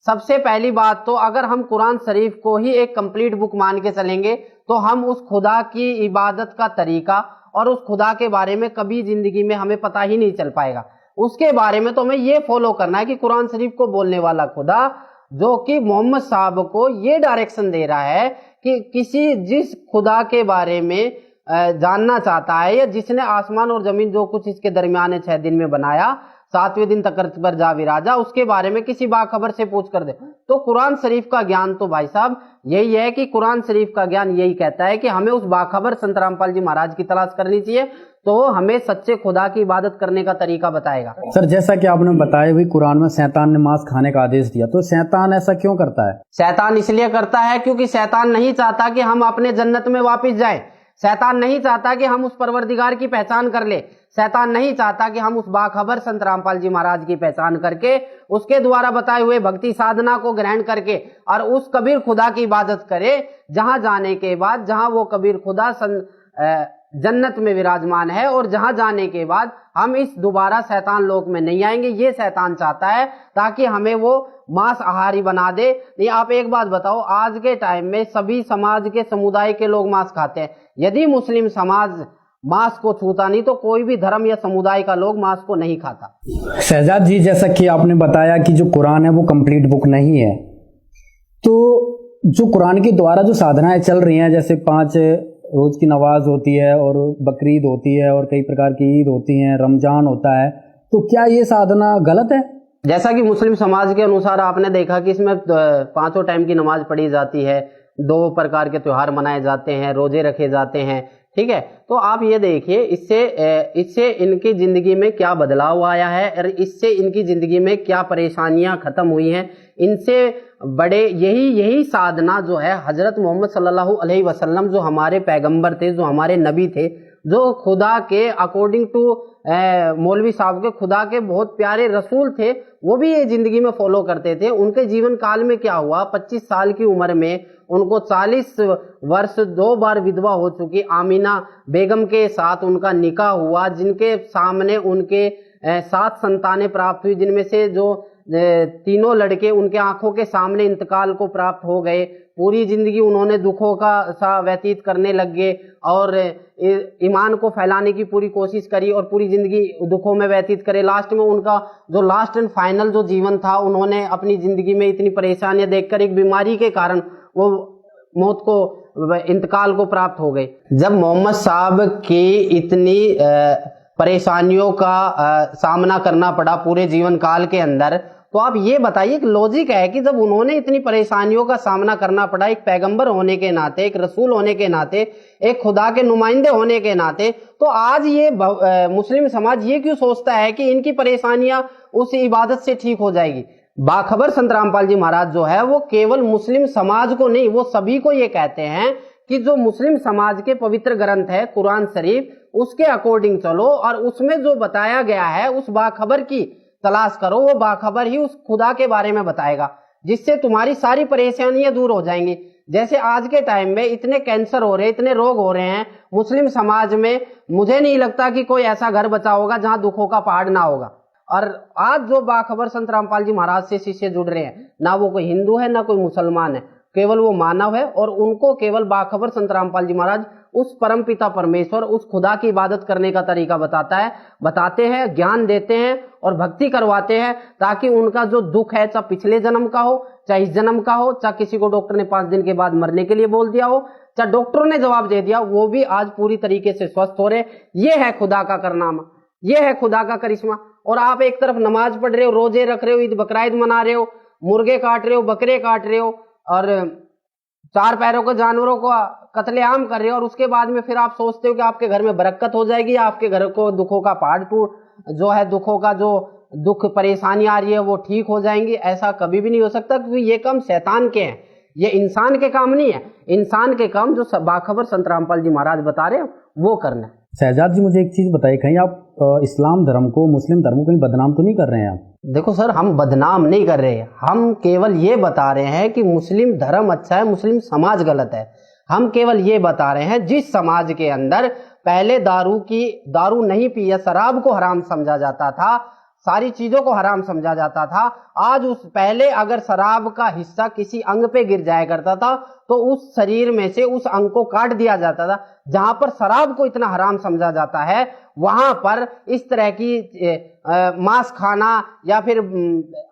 सबसे पहली बात तो अगर हम कुरान शरीफ को ही एक कंप्लीट बुक मान के चलेंगे तो हम उस खुदा की इबादत का तरीका और उस खुदा के बारे में कभी जिंदगी में हमें पता ही नहीं चल पाएगा। उसके बारे में तो हमें ये फॉलो करना है कि कुरान शरीफ को बोलने वाला खुदा, जो कि मोहम्मद साहब को ये डायरेक्शन दे रहा है कि जिस खुदा के बारे में जानना चाहता है, या जिसने आसमान और जमीन जो कुछ इसके दरमियान है 6 दिन में बनाया, 7वें दिन तकरत पर जा विराजा, उसके बारे में किसी बाखबर से पूछ कर दे। तो कुरान शरीफ का ज्ञान तो भाई साहब यही है कि कुरान शरीफ का ज्ञान यही कहता है कि हमें उस बाखबर संत रामपाल जी महाराज की तलाश करनी चाहिए, तो हमें सच्चे खुदा की इबादत करने का तरीका बताएगा। सर, जैसा कि आपने बताया हुई कुरान में शैतान ने मांस खाने का आदेश दिया, तो शैतान ऐसा क्यों करता है? शैतान इसलिए करता है क्योंकि शैतान नहीं चाहता कि हम अपने जन्नत में वापस जाएं। शैतान नहीं चाहता कि हम उस परवरदिगार की पहचान कर ले। शैतान नहीं चाहता कि हम उस बाखबर संत रामपाल जी महाराज की पहचान करके, उसके द्वारा बताए हुए भक्ति साधना को ग्रहण करके और उस कबीर खुदा की इबादत करे, जहां जाने के बाद, जहां वो कबीर खुदा जन्नत में विराजमान है, और जहां जाने के बाद हम इस दोबारा शैतान लोक में नहीं आएंगे। ये शैतान चाहता है ताकि हमें वो मांस आहारी बना दे। नहीं, आप एक बात बताओ, आज के टाइम में सभी समाज के, समुदाय के लोग मांस खाते हैं। यदि मुस्लिम समाज मांस को छूता नहीं, तो कोई भी धर्म या समुदाय का लोग मांस को नहीं खाता। शहजाद जी, जैसा कि आपने बताया कि जो कुरान है वो कंप्लीट बुक नहीं है, तो जो कुरान के द्वारा जो साधनाएं चल रही हैं, जैसे 5 रोज की नमाज होती है और बकरीद होती है और कई प्रकार की ईद होती है, रमजान होता है, तो क्या ये साधना गलत है? जैसा कि मुस्लिम समाज के अनुसार आपने देखा कि इसमें 5 टाइम की नमाज पढ़ी जाती है, 2 प्रकार के त्योहार मनाए जाते हैं, रोजे रखे जाते हैं, ठीक है। तो आप ये देखिए इससे इनकी जिंदगी में क्या बदलाव आया है और इससे इनकी जिंदगी में क्या परेशानियां खत्म हुई हैं। इनसे बड़े यही साधना जो है हजरत मोहम्मद सल्लल्लाहु अलैहि वसल्लम, जो हमारे पैगंबर थे, जो हमारे नबी थे, जो खुदा के अकॉर्डिंग टू मौलवी साहब के खुदा के बहुत प्यारे रसूल थे, वो भी ये जिंदगी में फॉलो करते थे। उनके जीवन काल में क्या हुआ, 25 साल की उम्र में उनको 40 वर्ष 2 बार विधवा हो चुकी आमीना बेगम के साथ उनका निकाह हुआ, जिनके सामने उनके 7 संतानें प्राप्त हुई, जिनमें से जो 3 लड़के उनके आंखों के सामने इंतकाल को प्राप्त हो गए। पूरी जिंदगी उन्होंने दुखों का सा व्यतीत करने लग गए और ईमान को फैलाने की पूरी कोशिश करी और पूरी जिंदगी दुखों में व्यतीत करे। लास्ट में उनका जो लास्ट एंड फाइनल जो जीवन था, उन्होंने अपनी जिंदगी में इतनी परेशानियां देखकर एक बीमारी के कारण वो मौत को इंतकाल को प्राप्त हो गए। जब मोहम्मद साहब की इतनी परेशानियों का सामना करना पड़ा पूरे जीवन काल के अंदर, तो आप ये बताइए कि लॉजिक है कि जब उन्होंने इतनी परेशानियों का सामना करना पड़ा, एक पैगंबर होने के नाते, एक रसूल होने के नाते, एक खुदा के नुमाइंदे होने के नाते, तो आज ये मुस्लिम समाज ये क्यों सोचता है कि इनकी परेशानियां उस इबादत से ठीक हो जाएगी। बाखबर संत रामपाल जी महाराज जो है वो केवल मुस्लिम समाज को नहीं, वो सभी को ये कहते हैं कि जो मुस्लिम समाज के पवित्र ग्रंथ है कुरान शरीफ, उसके अकॉर्डिंग चलो और उसमें जो बताया गया है उस बाखबर की तलाश करो। वो बाखबर ही उस खुदा के बारे में बताएगा, जिससे तुम्हारी सारी परेशानियां दूर हो जाएंगी। जैसे आज के टाइम में इतने कैंसर हो रहे हैं, इतने रोग हो रहे हैं मुस्लिम समाज में, मुझे नहीं लगता कि कोई ऐसा घर बचा होगा जहां दुखों का पहाड़ ना होगा। और आज जो बाखबर संत रामपाल जी महाराज से शिष्य जुड़ रहे हैं, ना वो कोई हिंदू है ना कोई मुसलमान है, केवल वो मानव है और उनको केवल बाखबर संत रामपाल जी महाराज उस परमपिता परमेश्वर, उस खुदा की इबादत करने का तरीका बताते हैं, ज्ञान देते हैं और भक्ति करवाते हैं, ताकि उनका जो दुख है, चाहे पिछले जन्म का हो चाहे इस जन्म का हो, चाहे किसी को डॉक्टर ने 5 दिन के बाद मरने के लिए बोल दिया हो, चाहे डॉक्टरों ने जवाब दे दिया, वो भी आज पूरी तरीके से स्वस्थ हो रहे। ये है खुदा का करनामा, ये है खुदा का करिश्मा। और आप एक तरफ नमाज पढ़ रहे हो, रोजे रख रहे हो, ईद बकराईद मना रहे हो, मुर्गे काट रहे हो, बकरे काट रहे हो और 4 पैरों के जानवरों को कत्लेआम कर रहे हो, और उसके बाद में फिर आप सोचते हो कि आपके घर में बरकत हो जाएगी, आपके घर को दुखों का पहाड़ जो है, दुखों का जो दुख परेशानी आ रही है वो ठीक हो जाएंगी। ऐसा कभी भी नहीं हो सकता, क्योंकि ये काम शैतान के हैं, ये इंसान के काम नहीं है। इंसान के काम जो बाखबर संत रामपाल जी महाराज बता रहे हैं वो करना है। शहजाद जी, मुझे एक चीज बताइए, कहीं आप इस्लाम धर्म को मुस्लिम धर्म को कहीं बदनाम तो नहीं कर रहे हैं आप? देखो सर, हम बदनाम नहीं कर रहे, हम केवल ये बता रहे हैं कि मुस्लिम धर्म अच्छा है, मुस्लिम समाज गलत है। हम केवल ये बता रहे हैं जिस समाज के अंदर पहले दारू नहीं पी या शराब को हराम समझा जाता था, सारी चीजों को हराम समझा जाता था, आज उस पहले अगर शराब का हिस्सा किसी अंग पे गिर जाया करता था तो उस शरीर में से उस अंग को काट दिया जाता था। जहां पर शराब को इतना हराम समझा जाता है, वहां पर इस तरह की मांस खाना या फिर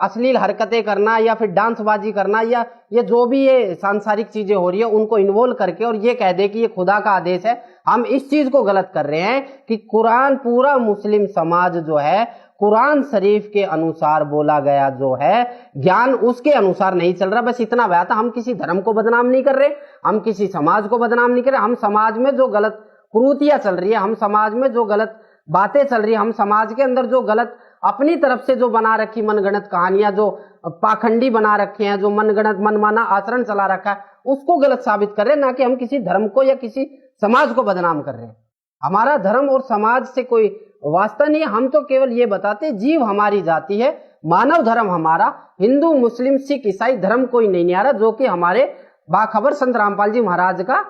अश्लील हरकतें करना या फिर डांसबाजी करना या ये जो भी ये सांसारिक चीजें हो रही है उनको इन्वॉल्व करके और ये कह दे कि ये खुदा का आदेश है, हम इस चीज को गलत कर रहे हैं कि कुरान, पूरा मुस्लिम समाज जो है कुरान शरीफ के अनुसार बोला गया जो है ज्ञान, उसके अनुसार नहीं चल रहा। बस इतना बात है। हम किसी धर्म को बदनाम नहीं कर रहे, हम किसी समाज को बदनाम नहीं कर रहे। हम समाज में जो गलत कुरीतियां चल रही है, हम समाज में जो गलत बातें चल रही है, हम समाज के अंदर जो गलत अपनी तरफ से जो बना रखी मनगढ़ंत कहानियां, जो पाखंडी बना रखे हैं, जो मनगढ़ंत मनमाना आचरण चला रखा है, उसको गलत साबित कर रहे हैं, ना कि हम किसी धर्म को या किसी समाज को बदनाम कर रहे हैं। हमारा धर्म और समाज से कोई वास्ता नहीं है। हम तो केवल ये बताते, जीव हमारी जाति है, मानव धर्म हमारा, हिंदू मुस्लिम सिख ईसाई धर्म कोई नहीं आ रहा, जो कि हमारे बाखबर संत रामपाल जी महाराज का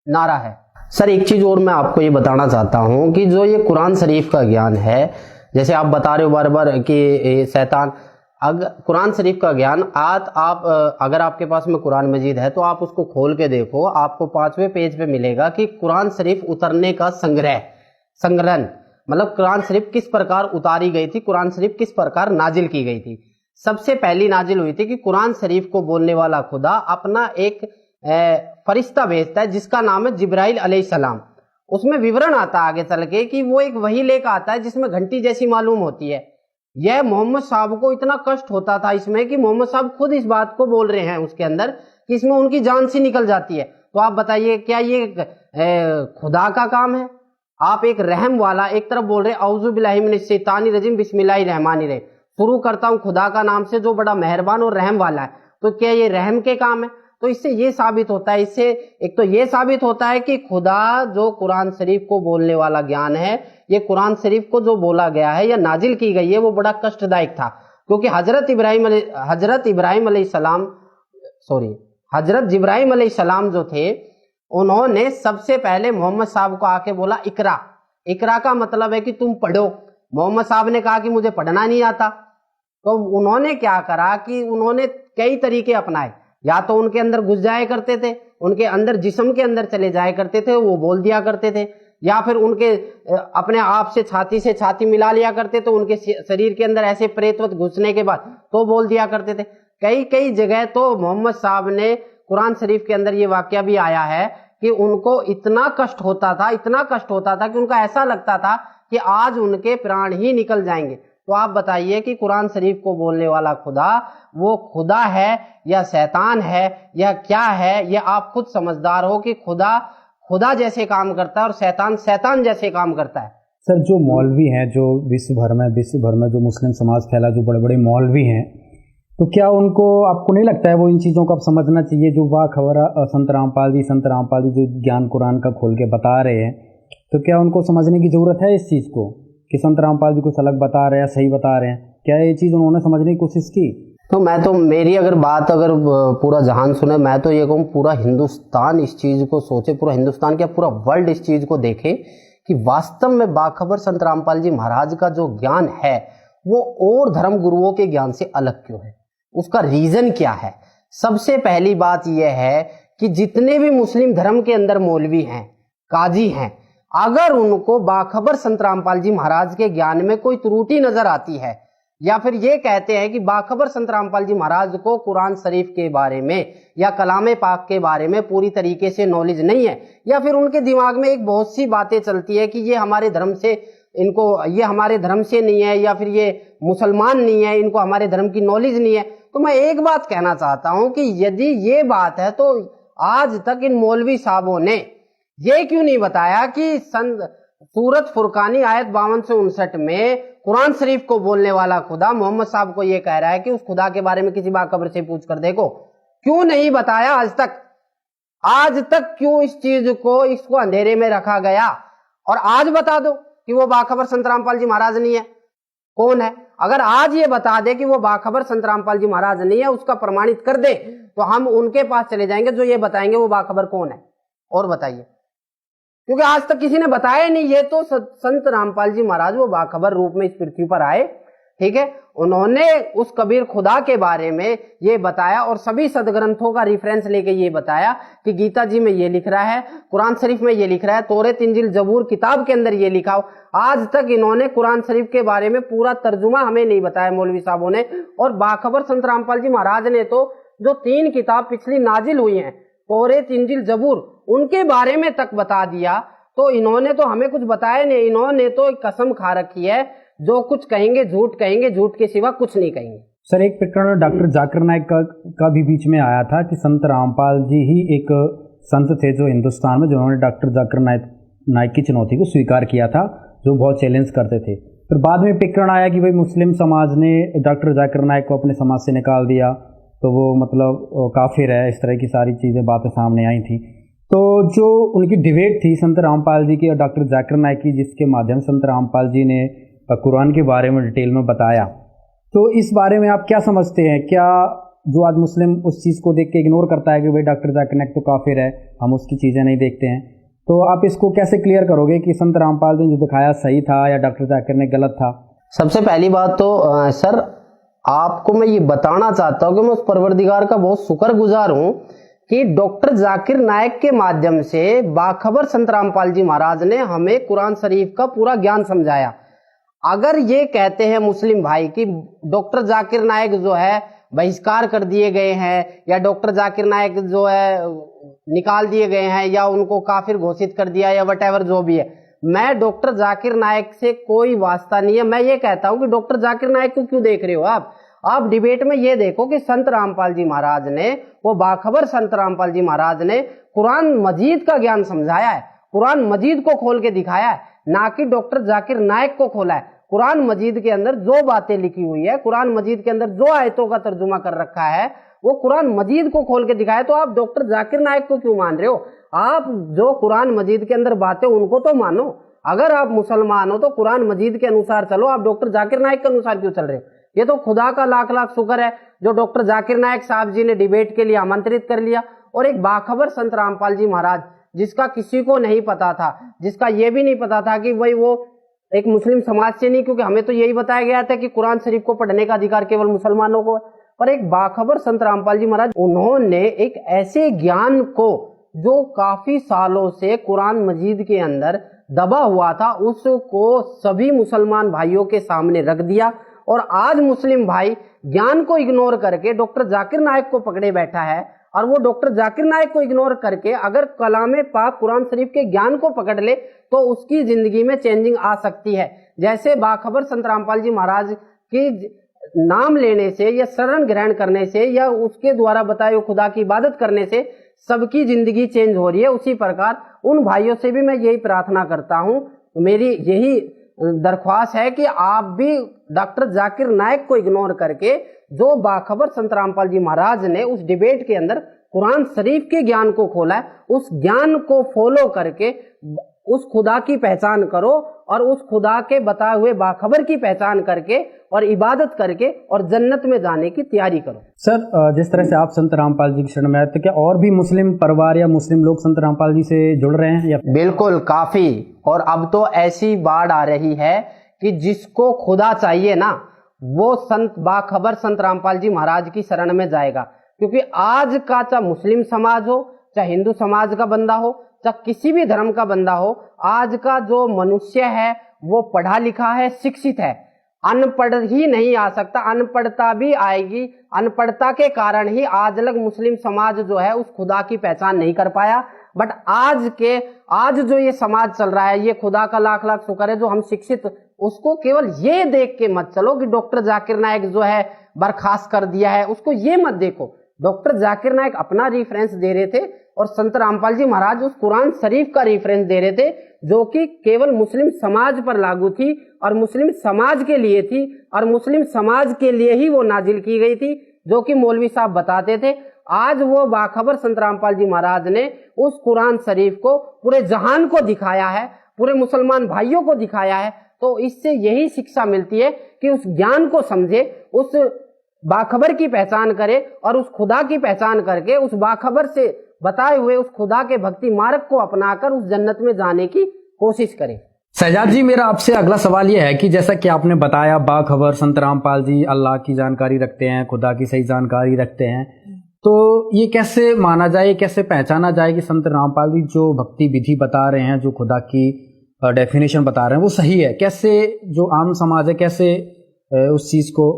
नारा है। सर, एक चीज और मैं आपको ये बताना चाहता हूं कि जो ये कुरान शरीफ का ज्ञान है, जैसे आप बता रहे हो बार बार कि शैतान, अगर कुरान शरीफ का ज्ञान आज आप अगर आपके पास में कुरान मजीद है तो आप उसको खोल के देखो, आपको 5वें पेज पे मिलेगा कि कुरान शरीफ उतरने का संग्रहण मतलब कुरान शरीफ किस प्रकार उतारी गई थी, कुरान शरीफ किस प्रकार नाजिल की गई थी। सबसे पहली नाजिल हुई थी कि कुरान शरीफ को बोलने वाला खुदा अपना एक फरिश्ता भेजता है जिसका नाम है जिब्राइल अलैहिस्सलाम। उसमें विवरण आता है आगे चल के कि वो एक वही लेकर आता है जिसमें घंटी जैसी मालूम होती है। यह मोहम्मद साहब को इतना कष्ट होता था इसमें कि मोहम्मद साहब खुद इस बात को बोल रहे हैं उसके अंदर कि इसमें उनकी जान सी निकल जाती है। तो आप बताइए क्या ये खुदा का काम है? आप एक रहम वाला एक तरफ बोल रहे औज़ु बिल्लाहि मिनश शैतानिर रजीम बिस्मिल्लाहिर रहमानिर रहीम, शुरू करता हूं खुदा का नाम से जो बड़ा मेहरबान और रहम वाला है। तो क्या ये रहम के काम है? तो इससे ये साबित होता है, इससे एक तो ये साबित होता है कि खुदा जो कुरान शरीफ को बोलने वाला ज्ञान है, ये कुरान शरीफ को जो बोला गया है या नाजिल की गई है वो बड़ा कष्टदायक था। क्योंकि हजरत जिब्राहिम अलैहिस्सलाम जो थे उन्होंने सबसे पहले मोहम्मद साहब को आके बोला इकरा। इकरा का मतलब है कि तुम पढ़ो। मोहम्मद साहब ने कहा कि मुझे पढ़ना नहीं आता। तो उन्होंने क्या करा कि उन्होंने कई तरीके अपनाए। या तो उनके अंदर घुस जाया करते थे, उनके अंदर जिस्म के अंदर चले जाया करते थे, वो बोल दिया करते थे, या फिर उनके अपने आप से छाती मिला लिया करते तो उनके शरीर के अंदर ऐसे प्रेतवत घुसने के बाद तो बोल दिया करते थे। कई जगह तो मोहम्मद साहब ने कुरान शरीफ के अंदर ये वाकया भी आया है कि उनको इतना कष्ट होता था कि उनका ऐसा लगता था कि आज उनके प्राण ही निकल जाएंगे। तो आप बताइए कि कुरान शरीफ को बोलने वाला खुदा वो खुदा है या शैतान है या क्या है? ये आप खुद समझदार हो कि खुदा जैसे काम करता है और शैतान जैसे काम करता है। सर, जो मौलवी हैं जो विश्व भर में जो मुस्लिम समाज फैला, जो बड़े बड़े मौलवी हैं, तो क्या उनको आपको नहीं लगता है वो इन चीज़ों को अब समझना चाहिए? जो बाखबर संत रामपाल जी जो ज्ञान कुरान का खोल के बता रहे हैं, तो क्या उनको समझने की ज़रूरत है इस चीज़ को कि संत रामपाल जी कुछ अलग बता रहे हैं, सही बता रहे हैं? क्या ये चीज़ उन्होंने समझने की कोशिश की? तो मेरी अगर पूरा जहान सुने, मैं तो ये कहूँ पूरा हिंदुस्तान इस चीज़ को सोचे, पूरा हिंदुस्तान क्या पूरा वर्ल्ड इस चीज़ को देखे कि वास्तव में बाखबर संत रामपाल जी महाराज का जो ज्ञान है वो और धर्म गुरुओं के ज्ञान से अलग क्यों है, उसका रीजन क्या है। सबसे पहली बात यह है कि जितने भी मुस्लिम धर्म के अंदर मौलवी हैं, काजी हैं, अगर उनको बाखबर संत रामपाल जी महाराज के ज्ञान में कोई त्रुटि नजर आती है या फिर ये कहते हैं कि बाखबर संत रामपाल जी महाराज को कुरान शरीफ के बारे में या कलाम पाक के बारे में पूरी तरीके से नॉलेज नहीं है, या फिर उनके दिमाग में एक बहुत सी बातें चलती है कि ये हमारे धर्म से नहीं है, या फिर ये मुसलमान नहीं है, इनको हमारे धर्म की नॉलेज नहीं है, तो मैं एक बात कहना चाहता हूं कि यदि ये बात है तो आज तक इन मौलवी साहबों ने ये क्यों नहीं बताया कि सूरत फुरकानी आयत 52 से 59 में कुरान शरीफ को बोलने वाला खुदा मोहम्मद साहब को ये कह रहा है कि उस खुदा के बारे में किसी बाखबर से पूछ कर देखो। क्यों नहीं बताया आज तक क्यों इस चीज को इसको अंधेरे में रखा गया? और आज बता दो कि वो बाखबर संत रामपाल जी महाराज नहीं है, कौन है? अगर आज ये बता दे कि वो बाखबर संत रामपाल जी महाराज नहीं है, उसका प्रमाणित कर दे, तो हम उनके पास चले जाएंगे जो ये बताएंगे वो बाखबर कौन है। और बताइए, क्योंकि आज तक किसी ने बताया नहीं। ये तो संत रामपाल जी महाराज वो बाखबर रूप में इस पृथ्वी पर आए, ठीक है, उन्होंने उस कबीर खुदा के बारे में ये बताया और सभी सदग्रंथों का रिफरेंस लेके ये बताया कि गीता जी में ये लिख रहा है, कुरान शरीफ में ये लिख रहा है, तौरात इंजील जबूर किताब के अंदर ये लिखा हो। आज तक इन्होंने कुरान शरीफ के बारे में पूरा तर्जुमा हमें नहीं बताया मौलवी साहबों ने। और बाखबर संत रामपाल जी महाराज ने तो जो 3 किताब पिछली नाजिल हुई हैं, तौरात इंजील जबूर, उनके बारे में तक बता दिया। तो इन्होंने तो हमें कुछ बताया नहीं, इन्होंने तो एक कसम खा रखी है, जो कुछ कहेंगे, झूठ के सिवा कुछ नहीं कहेंगे। सर, एक प्रकरण डॉक्टर जाकिर नाइक का भी बीच में आया था कि संत रामपाल जी ही एक संत थे जो हिंदुस्तान में, जिन्होंने डॉक्टर जाकिर नाइक की चुनौती को स्वीकार किया था, जो बहुत चैलेंज करते थे। फिर बाद में प्रकरण आया कि भाई मुस्लिम समाज ने डॉक्टर जाकिर नाइक को अपने समाज से निकाल दिया, तो वो मतलब काफिर है, इस तरह की सारी चीज़ें बातें सामने आई थी। तो जो उनकी डिबेट थी संत रामपाल जी की और डॉक्टर जाकिर नाइक की, जिसके माध्यम से संत रामपाल जी ने कुरान के बारे में डिटेल में बताया, तो इस बारे में आप क्या समझते हैं? क्या जो आज मुस्लिम उस चीज़ को देख के इग्नोर करता है कि भाई डॉक्टर जाकिर नाइक तो काफिर है, हम उसकी चीज़ें नहीं देखते हैं, तो आप इसको कैसे क्लियर करोगे कि संत रामपाल जी ने जो दिखाया सही था या डॉक्टर जाकिर ने गलत था? सबसे पहली बात तो सर, आपको मैं ये बताना चाहता हूं कि मैं उस परवरदिगार का बहुत शुक्रगुजार हूं कि डॉक्टर जाकिर नायक के माध्यम से बाखबर संत रामपाल जी महाराज ने हमें कुरान शरीफ का पूरा ज्ञान समझाया। अगर ये कहते हैं मुस्लिम भाई कि डॉक्टर जाकिर नायक जो है बहिष्कार कर दिए गए हैं, या डॉक्टर जाकिर नायक जो है निकाल दिए गए हैं, या उनको काफिर घोषित कर दिया, या वटेवर जो भी है, मैं डॉक्टर जाकिर नायक से कोई वास्ता नहीं है। मैं ये कहता हूं कि डॉक्टर जाकिर नायक को क्यों देख रहे हो आप डिबेट में ये देखो कि संत रामपाल जी महाराज ने, वो बाखबर संत रामपाल जी महाराज ने कुरान मजीद का ज्ञान समझाया है, कुरान मजीद को खोल के दिखाया है, ना कि डॉक्टर जाकिर नायक को खोला है। कुरान मजीद के अंदर जो बातें लिखी हुई है, कुरान मजीद के अंदर जो आयतों का तर्जुमा कर रखा है, वो कुरान मजीद को खोल के दिखाया। तो आप डॉक्टर जाकिर नायक को क्यों मान रहे हो? आप जो कुरान मजीद के अंदर बातें उनको तो मानो। अगर आप मुसलमान हो तो कुरान मजीद के अनुसार चलो, आप डॉक्टर जाकिर नायक के अनुसार क्यों चल रहे हो? ये तो खुदा का लाख लाख शुक्र है जो डॉक्टर जाकिर नायक साहब जी ने डिबेट के लिए आमंत्रित कर लिया, और एक बाखबर संत रामपाल जी महाराज जिसका किसी को नहीं पता था, जिसका ये भी नहीं पता था कि भाई वो एक मुस्लिम समाज से नहीं, क्योंकि हमें तो यही बताया गया था कि कुरान शरीफ को पढ़ने का अधिकार केवल मुसलमानों को है। पर एक बाखबर संत रामपाल जी महाराज, उन्होंने एक ऐसे ज्ञान को जो काफी सालों से कुरान मजीद के अंदर दबा हुआ था, उसको सभी मुसलमान भाइयों के सामने रख दिया। और आज मुस्लिम भाई ज्ञान को इग्नोर करके डॉक्टर जाकिर नायक को पकड़े बैठा है, और वो डॉक्टर जाकिर नायक को इग्नोर करके अगर कलामे पाक कुरान शरीफ के ज्ञान को पकड़ ले तो उसकी जिंदगी में चेंजिंग आ सकती है। जैसे बाखबर संत रामपाल जी महाराज की नाम लेने से, या शरण ग्रहण करने से, या उसके द्वारा बताए हुए खुदा की इबादत करने से सबकी जिंदगी चेंज हो रही है, उसी प्रकार उन भाइयों से भी मैं यही प्रार्थना करता हूं, मेरी यही दरख्वास्त है कि आप भी डॉक्टर जाकिर नायक को इग्नोर करके जो बाखबर संत रामपाल जी महाराज ने उस डिबेट के अंदर कुरान शरीफ के ज्ञान को खोला है, उस ज्ञान को फॉलो करके उस खुदा की पहचान करो, और उस खुदा के बताए हुए बाखबर की पहचान करके और इबादत करके और जन्नत में जाने की तैयारी करो। सर, जिस तरह से आप संत रामपाल जी की शरण में आए, तो क्या और भी मुस्लिम परिवार या मुस्लिम लोग संत रामपाल जी से जुड़ रहे हैं या? बिल्कुल, काफी। और अब तो ऐसी बाढ़ आ रही है कि जिसको खुदा चाहिए ना, वो संत बाखबर संत रामपाल जी महाराज की शरण में जाएगा। क्योंकि आज का चाहे मुस्लिम समाज हो, चाहे हिंदू समाज का बंदा हो, चाहे किसी भी धर्म का बंदा हो, आज का जो मनुष्य है वो पढ़ा लिखा है, शिक्षित है। अनपढ़ ही नहीं आ सकता, अनपढ़ता भी आएगी। अनपढ़ता के कारण ही आज लग मुस्लिम समाज जो है उस खुदा की पहचान नहीं कर पाया। बट आज जो ये समाज चल रहा है, ये खुदा का लाख लाख शुक्र है जो हम शिक्षित, उसको केवल ये देख के मत चलो कि डॉक्टर जाकिर नायक जो है बर्खास्त कर दिया है, उसको ये मत देखो। डॉक्टर जाकिर नायक अपना रेफरेंस दे रहे थे, और संत रामपाल जी महाराज उस कुरान शरीफ का रेफरेंस दे रहे थे, जो कि केवल मुस्लिम समाज पर लागू थी और मुस्लिम समाज के लिए थी, और मुस्लिम समाज के लिए ही वो नाजिल की गई थी, जो कि मौलवी साहब बताते थे। आज वो बाखबर संत रामपाल जी महाराज ने उस कुरान शरीफ को पूरे जहान को दिखाया है, पूरे मुसलमान भाइयों को दिखाया है। तो इससे यही शिक्षा मिलती है कि उस ज्ञान को समझे, उस बाखबर की पहचान करे, और उस खुदा की पहचान करके उस बाखबर से बताए हुए उस खुदा के भक्ति मार्ग को अपनाकर उस जन्नत में जाने की कोशिश करें। शहजाद जी, मेरा आपसे अगला सवाल यह है कि जैसा कि आपने बताया बाखबर संत रामपाल जी अल्लाह की जानकारी रखते हैं, खुदा की सही जानकारी रखते हैं, तो ये कैसे माना जाए, कैसे पहचाना जाए कि संत रामपाल जी जो भक्ति विधि बता रहे हैं, जो खुदा की डेफिनेशन बता रहे हैं, वो सही है? कैसे जो आम समाज है कैसे उस चीज को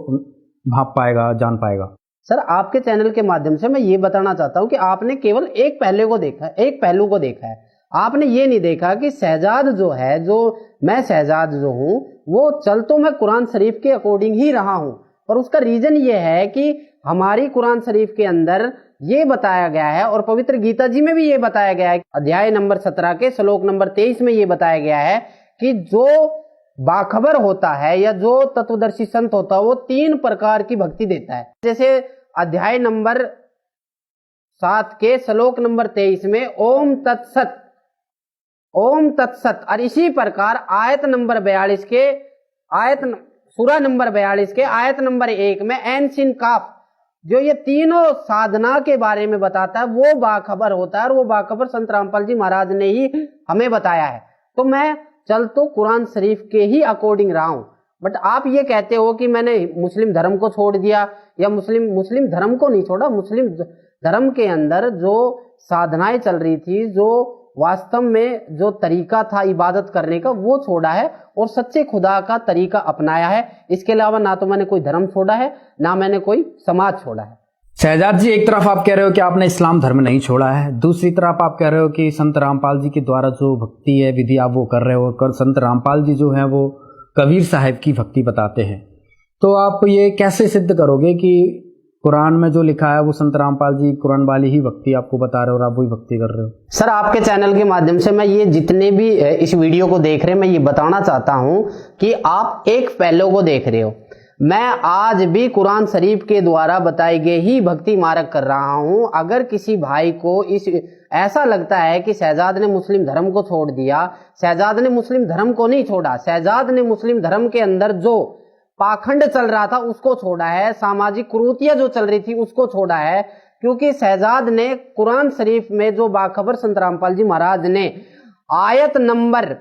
भाप पाएगा, जान पाएगा? सर, आपके चैनल के माध्यम से मैं ये बताना चाहता हूं कि आपने केवल एक पहलू को देखा है। आपने ये नहीं देखा कि शहजाद जो है, जो मैं शहजाद जो हूं, वो चल तो मैं कुरान शरीफ के अकॉर्डिंग ही रहा हूं, और उसका रीजन ये है कि हमारी कुरान शरीफ के अंदर ये बताया गया है, और पवित्र गीता जी में भी ये बताया गया है, अध्याय नंबर 17 के श्लोक नंबर 23 में ये बताया गया है कि जो बाखबर होता है या जो तत्वदर्शी संत होता है वो 3 प्रकार की भक्ति देता है। जैसे अध्याय नंबर 7 के श्लोक नंबर 23 में ओम तत्सत, ओम तत्सत, और इसी प्रकार आयत नंबर 42 के सूरा नंबर 42 के आयत नंबर 1 में एन सिन काफ, जो ये तीनों साधना के बारे में बताता है, वो बाखबर होता है, और वो बाखबर संत रामपाल जी महाराज ने ही हमें बताया है। तो मैं चल तो कुरान शरीफ के ही अकॉर्डिंग रहा हूं, बट आप ये कहते हो कि मैंने मुस्लिम धर्म को छोड़ दिया, या मुस्लिम धर्म को नहीं छोड़ा, मुस्लिम धर्म के अंदर जो साधनाएं चल रही थी, जो वास्तव में जो तरीका था इबादत करने का, वो छोड़ा है और सच्चे खुदा का तरीका अपनाया है। इसके अलावा ना तो मैंने कोई धर्म छोड़ा है, ना मैंने कोई समाज छोड़ा है। शहजाद जी, एक तरफ आप कह रहे हो कि आपने इस्लाम धर्म नहीं छोड़ा है, दूसरी तरफ आप कह रहे हो कि संत रामपाल जी के द्वारा जो भक्ति है विधि आप वो कर रहे हो। संत रामपाल जी जो है वो कबीर साहब की भक्ति बताते हैं, तो आप ये कैसे सिद्ध करोगे कि कुरान में जो लिखा है वो संत रामपाल जी कुरान वाली ही भक्ति आपको बता रहे हो और आप वही भक्ति कर रहे हो? सर, आपके चैनल के माध्यम से मैं ये जितने भी इस वीडियो को देख रहे हैं, मैं ये बताना चाहता हूं कि आप एक पहलू को देख रहे हो। मैं आज भी कुरान शरीफ के द्वारा बताए गए ही भक्ति मार्ग कर रहा हूं। अगर किसी भाई को ऐसा लगता है कि शहजाद ने मुस्लिम धर्म को छोड़ दिया, शहजाद ने मुस्लिम धर्म को नहीं छोड़ा, शहजाद ने मुस्लिम धर्म के अंदर जो पाखंड चल रहा था उसको छोड़ा है, सामाजिक कुरीतियां जो चल रही थी उसको छोड़ा है। क्योंकि शहजाद ने कुरान शरीफ में जो बाखबर संत रामपाल जी महाराज ने आयत नंबर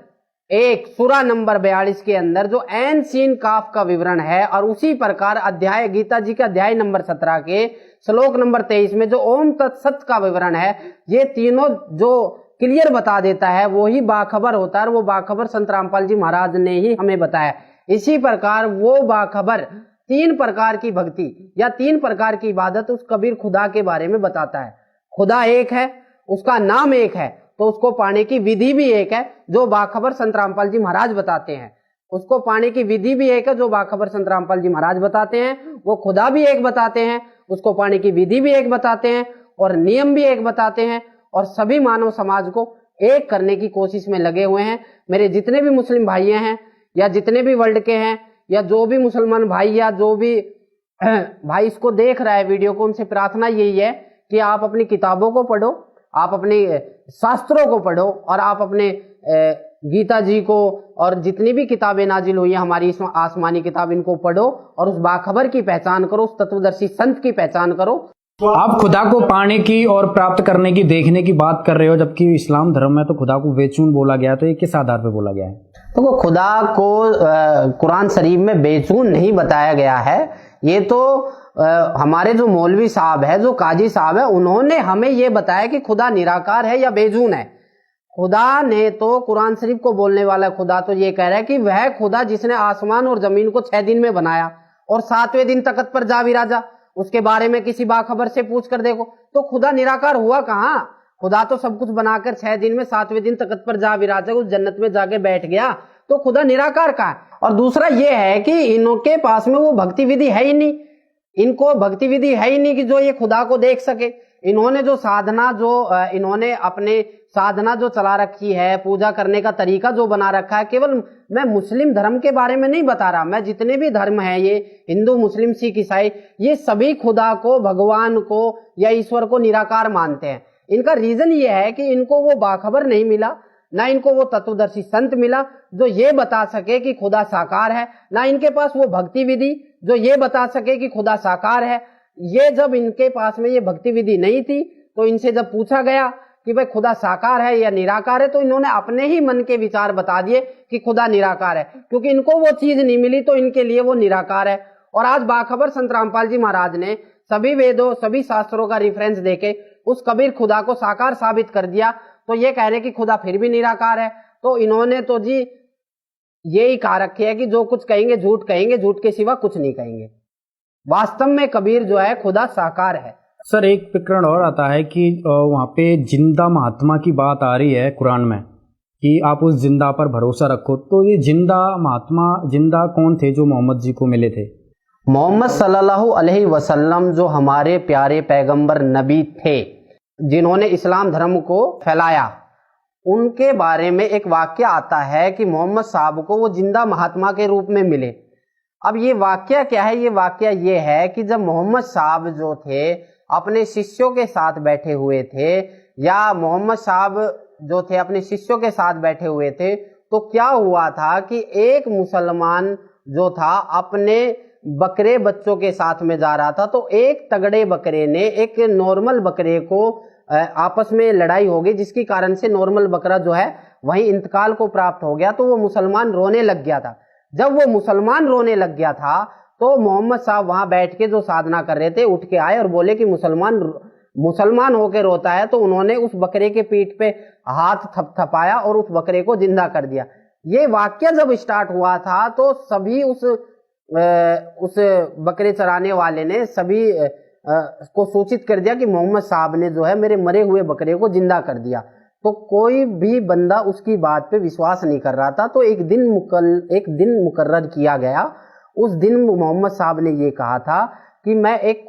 1 सूरा नंबर 42 के अंदर जो ऐन सीन काफ का विवरण है, और उसी प्रकार अध्याय गीता जी के अध्याय नंबर 17 के श्लोक नंबर 23 में जो ओम तत्सत का विवरण है, ये तीनों जो क्लियर बता देता है वो ही बाखबर होता है, और वो बाखबर संत रामपाल जी महाराज ने ही हमें बताया। इसी प्रकार वो बाखबर 3 प्रकार की भक्ति या 3 प्रकार की इबादत उस कबीर खुदा के बारे में बताता है। खुदा एक है, उसका नाम एक है, तो उसको पाने की विधि भी एक है जो बाखबर संत रामपाल जी महाराज बताते हैं। उसको पाने की विधि भी एक है जो बाखबर संत रामपाल जी महाराज बताते हैं। वो खुदा भी एक बताते हैं, उसको पाने की विधि भी एक बताते हैं, और नियम भी एक बताते हैं, और सभी मानव समाज को एक करने की कोशिश में लगे हुए हैं। मेरे जितने भी मुस्लिम भाई हैं या जितने भी वर्ल्ड के हैं या जो भी मुसलमान भाई या जो भी भाई इसको देख रहा है वीडियो को, उनसे प्रार्थना यही है कि आप अपनी किताबों को पढ़ो, आप अपने शास्त्रों को पढ़ो, और आप अपने गीता जी को और जितनी भी किताबें नाजिल हुई हैं हमारी आसमानी किताब, इनको पढ़ो और उस बाखबर की पहचान करो, उस तत्वदर्शी संत की पहचान करो। आप खुदा को पाने की और प्राप्त करने की, देखने की बात कर रहे हो, जबकि इस्लाम धर्म में तो खुदा को बेचून बोला गया है, तो ये किस आधार पर बोला गया है? तो खुदा को कुरान शरीफ में बेचून नहीं बताया गया है। ये तो हमारे जो मौलवी साहब है, जो काजी साहब है, उन्होंने हमें ये बताया कि खुदा निराकार है या बेजून है। खुदा ने तो कुरान शरीफ को बोलने वाला खुदा तो ये कह रहा है कि वह खुदा जिसने आसमान और जमीन को 6 दिन में बनाया और 7वें दिन तख्त पर जा विराजा, उसके बारे में किसी बाखबर से पूछ कर देखो, तो खुदा निराकार हुआ कहाँ? खुदा तो सब कुछ बनाकर 6 दिन में 7वें दिन तख्त पर जा विराजा, उस जन्नत में जाके बैठ गया, तो खुदा निराकार कहाँ है? और दूसरा ये है कि इनके पास में वो भक्ति विधि है ही नहीं, इनको भक्ति विधि है ही नहीं कि जो ये खुदा को देख सके। इन्होंने जो साधना, जो इन्होंने अपने साधना जो चला रखी है, पूजा करने का तरीका जो बना रखा है, केवल मैं मुस्लिम धर्म के बारे में नहीं बता रहा, मैं जितने भी धर्म है, ये हिंदू, मुस्लिम, सिख, ईसाई, ये सभी खुदा को, भगवान को या ईश्वर को निराकार मानते हैं। इनका रीजन ये है कि इनको वो बाखबर नहीं मिला, ना इनको वो तत्वदर्शी संत मिला जो ये बता सके कि खुदा साकार है, ना इनके पास वो भक्ति विधि जो ये बता सके कि खुदा साकार है। ये जब इनके पास में ये भक्ति विधि नहीं थी, तो इनसे जब पूछा गया कि भाई खुदा साकार है या निराकार है, तो इन्होंने अपने ही मन के विचार बता दिए कि खुदा निराकार है, क्योंकि इनको वो चीज नहीं मिली तो इनके लिए वो निराकार है। और आज बाखबर संत रामपाल जी महाराज ने सभी वेदों, सभी शास्त्रों का रिफरेंस देके उस कबीर खुदा को साकार साबित कर दिया, तो ये कह रहे कि खुदा फिर भी निराकार है। तो इन्होंने तो जी ये ही कहा रखे है कि जो कुछ कहेंगे झूठ के सिवा कुछ नहीं कहेंगे। वास्तव में कबीर जो है खुदा साकार है। सर, एक प्रकरण और आता है कि वहाँ पे जिंदा महात्मा की बात आ रही है कुरान में कि आप उस जिंदा पर भरोसा रखो, तो ये जिंदा महात्मा, जिंदा कौन थे जो मोहम्मद जी को मिले थे? मोहम्मद सल्लल्लाहु अलैहि वसल्लम जो हमारे प्यारे पैगंबर नबी थे, जिन्होंने इस्लाम धर्म को फैलाया, उनके बारे में एक वाक्य आता है कि मोहम्मद साहब को वो जिंदा महात्मा के रूप में मिले। अब ये वाक्य क्या है? ये वाक्य ये है कि जब मोहम्मद साहब जो थे अपने शिष्यों के साथ बैठे हुए थे, या मोहम्मद साहब जो थे अपने शिष्यों के साथ बैठे हुए थे, तो क्या हुआ था कि एक मुसलमान जो था अपने बकरे बच्चों के साथ में जा रहा था, तो एक तगड़े बकरे ने एक नॉर्मल बकरे को आपस में लड़ाई हो गई, जिसकी कारण से नॉर्मल बकरा जो है वहीं इंतकाल को प्राप्त हो गया। तो वो मुसलमान रोने लग गया था। जब वो मुसलमान रोने लग गया था तो मोहम्मद साहब वहां बैठ के जो साधना कर रहे थे उठ के आए और बोले कि मुसलमान होके रोता है, तो उन्होंने उस बकरे के पीठ पे हाथ थपथपाया और उस बकरे को जिंदा कर दिया। ये वाक्य जब स्टार्ट हुआ था तो सभी उस बकरे चराने वाले ने सभी को सूचित कर दिया कि मोहम्मद साहब ने जो है मेरे मरे हुए बकरे को जिंदा कर दिया। तो कोई भी बंदा उसकी बात पे विश्वास नहीं कर रहा था। तो एक दिन मुकर्रर किया गया। उस दिन मोहम्मद साहब ने ये कहा था कि मैं एक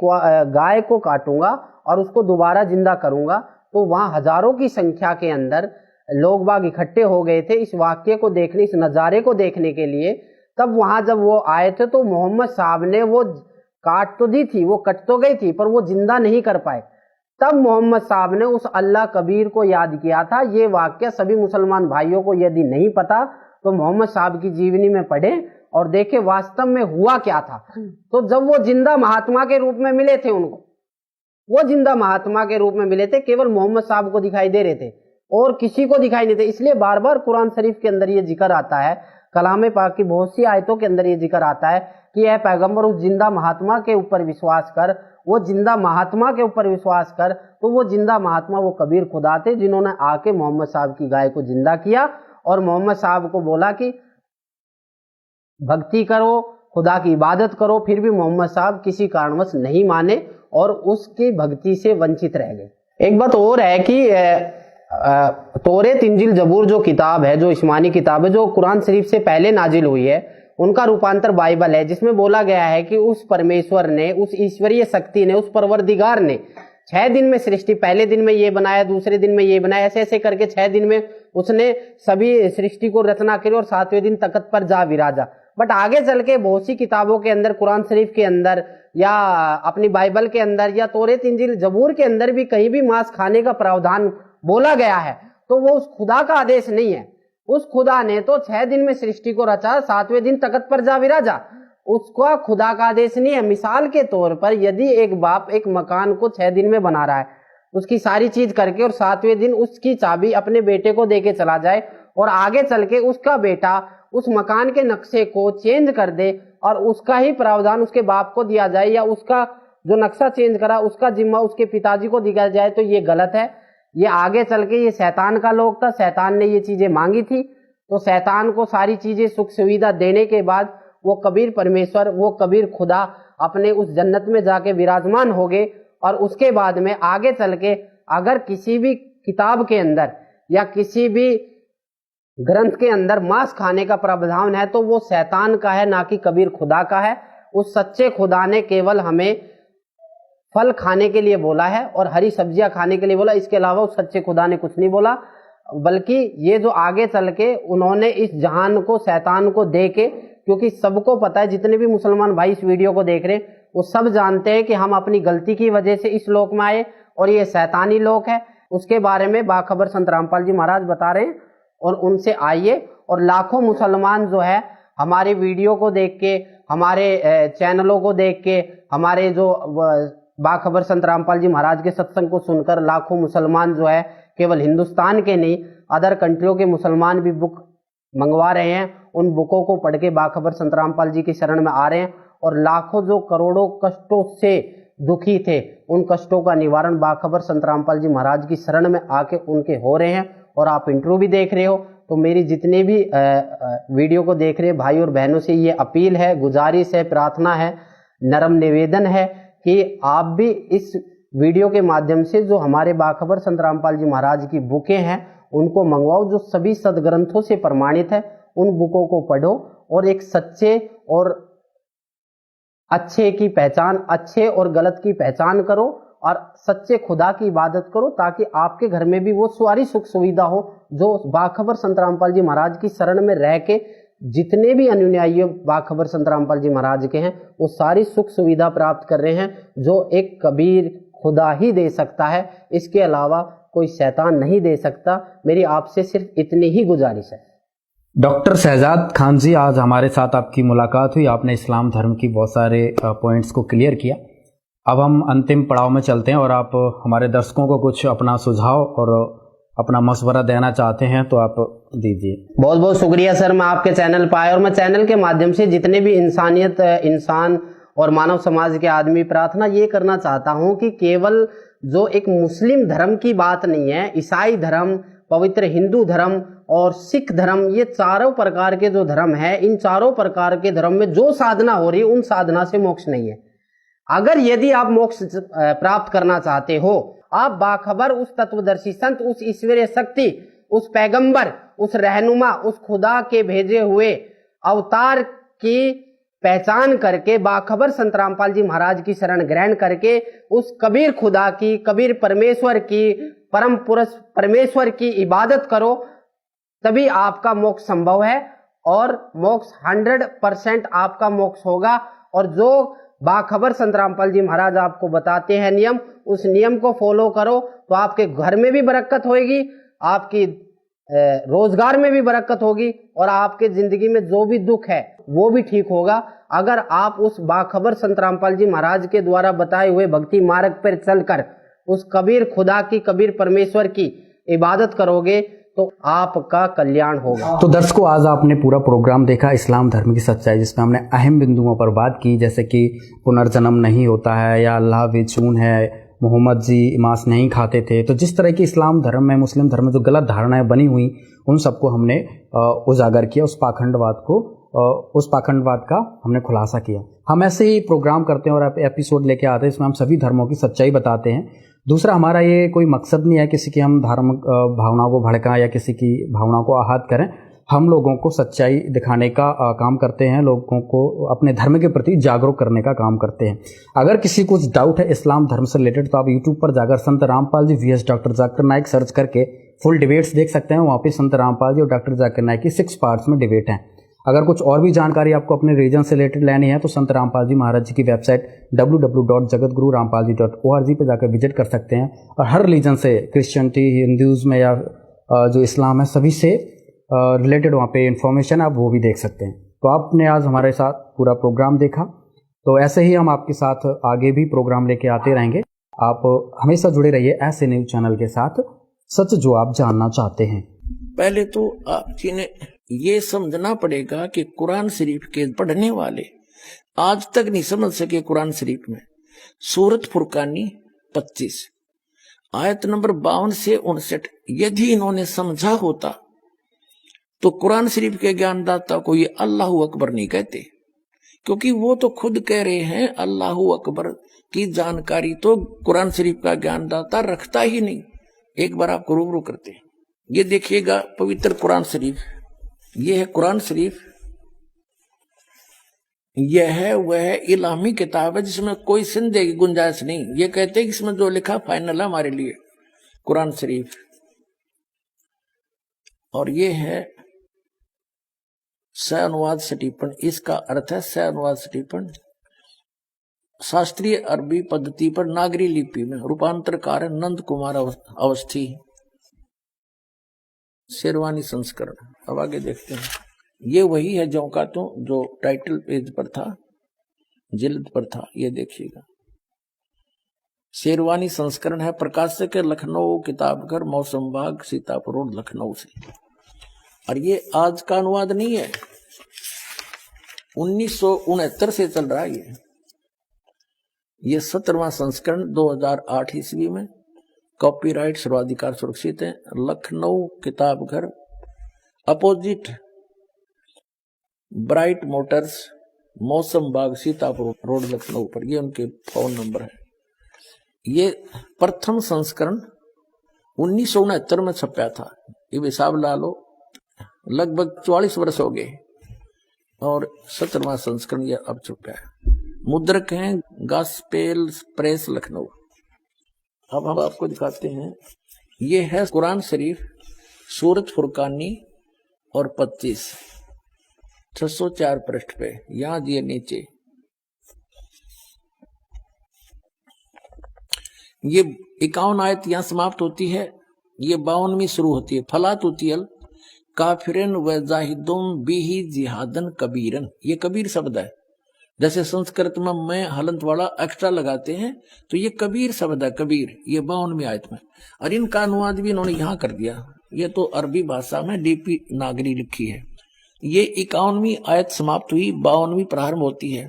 गाय को काटूंगा और उसको दोबारा जिंदा करूंगा। तो वहां हजारों की संख्या के अंदर लोग बाग इकट्ठे हो गए थे इस वाक्य को देखने, इस नज़ारे को देखने के लिए। तब वहां जब वो आए थे तो मोहम्मद साहब ने वो काट तो दी थी, वो कट तो गई थी, पर वो जिंदा नहीं कर पाए। तब मोहम्मद साहब ने उस अल्लाह कबीर को याद किया था। ये वाक्य सभी मुसलमान भाइयों को यदि नहीं पता तो मोहम्मद साहब की जीवनी में पढ़े और देखे वास्तव में हुआ क्या था। तो जब वो जिंदा महात्मा के रूप में मिले थे, उनको वो जिंदा महात्मा के रूप में मिले थे, केवल मोहम्मद साहब को दिखाई दे रहे थे और किसी को दिखाई नहीं थे। इसलिए बार बार कुरान शरीफ के अंदर ये जिक्र आता है, कलाम पाक की बहुत सी आयतों के अंदर ये जिक्र आता है कि ऐ पैगंबर उस जिंदा महात्मा के ऊपर विश्वास कर, वो जिंदा महात्मा के ऊपर विश्वास कर। तो वो जिंदा महात्मा वो कबीर खुदा थे जिन्होंने आके मोहम्मद साहब की गाय को जिंदा किया और मोहम्मद साहब को बोला कि भक्ति करो, खुदा की इबादत करो। फिर भी मोहम्मद साहब किसी कारणवश नहीं माने और उसकी भक्ति से वंचित रह गए। एक बात और है कि तौरेत, इंजील, जबूर जो किताब है, जो इस्मानी किताब है, जो कुरान शरीफ से पहले नाजिल हुई है, उनका रूपांतर बाइबल है, जिसमें बोला गया है कि उस परमेश्वर ने, उस ईश्वरीय शक्ति ने, उस परवरदिगार ने 6 दिन में सृष्टि, पहले दिन में ये बनाया, दूसरे दिन में ये बनाया, ऐसे ऐसे करके 6 दिन में उसने सभी सृष्टि को रचना करी और 7वें दिन तख्त पर जा विराजा। बट आगे चल के बहुत सी किताबों के अंदर, कुरान शरीफ के अंदर या अपनी बाइबल के अंदर या तौरेत, इंजील, जबूर के अंदर भी कहीं भी मांस खाने का प्रावधान बोला गया है तो वो उस खुदा का आदेश नहीं है। उस खुदा ने तो 6 दिन में सृष्टि को रचा, 7वें दिन तख्त पर जा विराजा, उसका खुदा का आदेश नहीं है। मिसाल के तौर पर यदि एक बाप एक मकान को 6 दिन में बना रहा है, उसकी सारी चीज करके, और 7वें दिन उसकी चाबी अपने बेटे को देके चला जाए और आगे चल के उसका बेटा उस मकान के नक्शे को चेंज कर दे और उसका ही प्रावधान उसके बाप को दिया जाए या उसका जो नक्शा चेंज करा उसका जिम्मा उसके पिताजी को दिया जाए, तो ये गलत है। ये आगे चल के ये शैतान का लोग था, शैतान ने ये चीजें मांगी थी, तो शैतान को सारी चीजें सुख सुविधा देने के बाद वो कबीर परमेश्वर, वो कबीर खुदा अपने उस जन्नत में जाके विराजमान हो गए। और उसके बाद में आगे चल के अगर किसी भी किताब के अंदर या किसी भी ग्रंथ के अंदर मांस खाने का प्रावधान है तो वो शैतान का है, ना कि कबीर खुदा का है। उस सच्चे खुदा ने केवल हमें फल खाने के लिए बोला है और हरी सब्जियां खाने के लिए बोला, इसके अलावा उस सच्चे खुदा ने कुछ नहीं बोला। बल्कि ये जो आगे चल के उन्होंने इस जहान को शैतान को दे के, क्योंकि सबको पता है, जितने भी मुसलमान भाई इस वीडियो को देख रहे हैं वो सब जानते हैं कि हम अपनी गलती की वजह से इस लोक में आए और ये शैतानी लोक है। उसके बारे में बाखबर संत रामपाल जी महाराज बता रहे हैं और उनसे आइए। और लाखों मुसलमान जो है हमारे वीडियो को देख के, हमारे चैनलों को देख के, हमारे जो बाखबर संत रामपाल जी महाराज के सत्संग को सुनकर लाखों मुसलमान जो है, केवल हिंदुस्तान के नहीं अदर कंट्रियों के मुसलमान भी बुक मंगवा रहे हैं। उन बुकों को पढ़ के बाखबर संत रामपाल जी की शरण में आ रहे हैं और लाखों जो करोड़ों कष्टों से दुखी थे उन कष्टों का निवारण बाखबर संत रामपाल जी महाराज की शरण में आके उनके हो रहे हैं। और आप इंटरव्यू भी देख रहे हो, तो मेरी जितने भी वीडियो को देख रहे भाई और बहनों से ये अपील है, गुजारिश है, प्रार्थना है, नरम निवेदन है कि आप भी इस वीडियो के माध्यम से जो हमारे बाखबर संत रामपाल जी महाराज की बुकें हैं उनको मंगवाओ, जो सभी सदग्रंथों से प्रमाणित है। उन बुकों को पढ़ो और एक सच्चे और अच्छे की पहचान, अच्छे और गलत की पहचान करो और सच्चे खुदा की इबादत करो, ताकि आपके घर में भी वो सारी सुख सुविधा हो जो बाखबर संत रामपाल जी महाराज की शरण में रह के जितने भी अनुयायी बाखबर संत रामपाल जी महाराज के हैं वो सारी सुख सुविधा प्राप्त कर रहे हैं, जो एक कबीर खुदा ही दे सकता है। इसके अलावा कोई शैतान नहीं दे सकता। मेरी आपसे सिर्फ इतनी ही गुजारिश है। डॉक्टर शहजाद खान जी, आज हमारे साथ आपकी मुलाकात हुई, आपने इस्लाम धर्म की बहुत सारे पॉइंट्स को क्लियर किया। अब हम अंतिम पड़ाव में चलते हैं और आप हमारे दर्शकों को कुछ अपना सुझाव और अपना मशवरा देना चाहते हैं तो आप दीजिए। बहुत बहुत शुक्रिया सर, मैं आपके चैनल पर आया और मैं चैनल के माध्यम से जितने भी इंसान और मानव समाज के आदमी, प्रार्थना ये करना चाहता हूं कि केवल जो एक मुस्लिम धर्म की बात नहीं है, ईसाई धर्म, पवित्र हिंदू धर्म और सिख धर्म, ये चारों प्रकार के जो धर्म है, इन चारों प्रकार के धर्म में जो साधना हो रही है उन साधना से मोक्ष नहीं है। अगर यदि आप मोक्ष प्राप्त करना चाहते हो, आप बाखबर उस तत्वदर्शी संत, उस ईश्वरीय शक्ति, उस पैगंबर, उस रहनुमा, उस खुदा के भेजे हुए अवतार की पहचान करके, बाखबर संत रामपाल जी महाराज की शरण ग्रहण करके, उस कबीर खुदा की, कबीर परमेश्वर की, परम पुरुष परमेश्वर की इबादत करो, तभी आपका मोक्ष संभव है और मोक्ष 100% आपका मोक्ष होगा। और जो बाखबर संत रामपाल जी महाराज आपको बताते हैं नियम, उस नियम को फॉलो करो तो आपके घर में भी बरकत होगी, आपकी रोजगार में भी बरकत होगी और आपके जिंदगी में जो भी दुख है वो भी ठीक होगा। अगर आप उस बाखबर संत रामपाल जी महाराज के द्वारा बताए हुए भक्ति मार्ग पर चलकर उस कबीर खुदा की, कबीर परमेश्वर की इबादत करोगे तो आपका कल्याण होगा। तो दर्शकों, आज आपने पूरा प्रोग्राम देखा इस्लाम धर्म की सच्चाई, जिसमें हमने अहम बिंदुओं पर बात की, जैसे कि पुनर्जन्म नहीं होता है या अल्लाह बेचून है, मोहम्मद जी मांस नहीं खाते थे। तो जिस तरह की इस्लाम धर्म में, मुस्लिम धर्म में जो गलत धारणाएं बनी हुई, उन सबको हमने उजागर किया, उस पाखंडवाद का हमने खुलासा किया। हम ऐसे ही प्रोग्राम करते हैं और एपिसोड लेके आते हैं, इसमें हम सभी धर्मों की सच्चाई बताते हैं। दूसरा, हमारा ये कोई मकसद नहीं है किसी की हम धार्मिक भावनाओं को भड़काएं या किसी की भावनाओं को आहत करें। हम लोगों को सच्चाई दिखाने का काम करते हैं, लोगों को अपने धर्म के प्रति जागरूक करने का काम करते हैं। अगर किसी को कुछ डाउट है इस्लाम धर्म से रिलेटेड तो आप यूट्यूब पर जाकर संत Rampal ji VS doctor Zakir Naik search करके फुल डिबेट्स देख सकते हैं। वहाँ पे संत रामपाल जी और डॉक्टर जाकिर नाइक की 6 पार्ट्स में डिबेट हैं। अगर कुछ और भी जानकारी आपको अपने रीजन से रिलेटेड लेनी है तो संत रामपाल जी महाराज जी की वेबसाइट www.jagatgururampalji.org पे जाकर विजिट कर सकते हैं। और हर रिलीजन से, क्रिश्चियनिटी, हिंदुज़म या जो इस्लाम है, सभी से रिलेटेड वहाँ पे इंफॉर्मेशन आप वो भी देख सकते हैं। तो आपने आज हमारे साथ पूरा प्रोग्राम देखा, तो ऐसे ही हम आपके साथ आगे भी प्रोग्राम लेके आते रहेंगे। आप हमेशा जुड़े रहिए ऐसे न्यूज चैनल के साथ, सच जो आप जानना चाहते हैं। पहले तो आपकी ने ये समझना पड़ेगा कि कुरान शरीफ के पढ़ने वाले आज तक नहीं समझ सके कुरान शरीफ में सूरत फुरकानी 25 आयत नंबर 52 से 59 यदि इन्होंने समझा होता तो कुरान शरीफ के ज्ञानदाता को ये अल्लाह अकबर नहीं कहते, क्योंकि वो तो खुद कह रहे हैं अल्लाह अकबर की जानकारी तो कुरान शरीफ का ज्ञानदाता रखता ही नहीं। एक बार आपको रूबरू करते हैं, ये देखिएगा पवित्र कुरान शरीफ, ये है कुरान शरीफ, यह है वह इलामी किताब है जिसमें कोई संदेह की गुंजाइश नहीं। ये कहते हैं कि इसमें जो लिखा फाइनल है हमारे लिए, कुरान शरीफ। और ये है सह अनुवाद स्टीफन, इसका अर्थ है सह अनुवाद स्टीफन, शास्त्रीय अरबी पद्धति पर नागरी लिपि में रूपांतरकार है नंद कुमार अवस्थी, शेरवानी संस्करण। अब आगे देखते हैं, ये वही है का तो जो टाइटल पेज पर था, जिल्द पर था, ये देखिएगा शेरवानी संस्करण है, प्रकाशक है लखनऊ किताबघर, मौसम बाग, सीतापुर रोड, लखनऊ से। और ये आज का अनुवाद नहीं है, 1969 से चल रहा है ये 17वां संस्करण 2008 ईस्वी में, कॉपीराइट सर्वाधिकार सुरक्षित है, Lucknow Kitabghar, opposite bright Motors, मौसम बाग, सीतापुर रोड, लखनऊ पर। ये उनके फोन नंबर है। ये प्रथम संस्करण 1969 में छपा था, ये हिसाब ला लो, लगभग 44 वर्ष हो गए। और 17वां संस्करण ये अब छपा है। मुद्रक हैं गॉस्पेल प्रेस, लखनऊ। अब हम आपको दिखाते हैं, ये है कुरान शरीफ सूरत फुरकानी और 25 604 पृष्ठ पे, यहां दिए नीचे। ये 51 आयत यहां समाप्त होती है, ये 52वीं शुरू होती है। फला तुतियल काफिरन व जाहिदुम बिही जिहादन कबीरन, ये कबीर शब्द है। जैसे संस्कृत में मैं हलंत वाला एक्स्ट्रा लगाते हैं, तो ये कबीर शब्द है, कबीर, ये 52वीं आयत में, और इनका अनुवाद भी इन्होंने यहाँ कर दिया। ये तो अरबी भाषा में डीपी नागरी लिखी है। ये 51वीं आयत समाप्त हुई, 52वीं प्रारंभ होती है।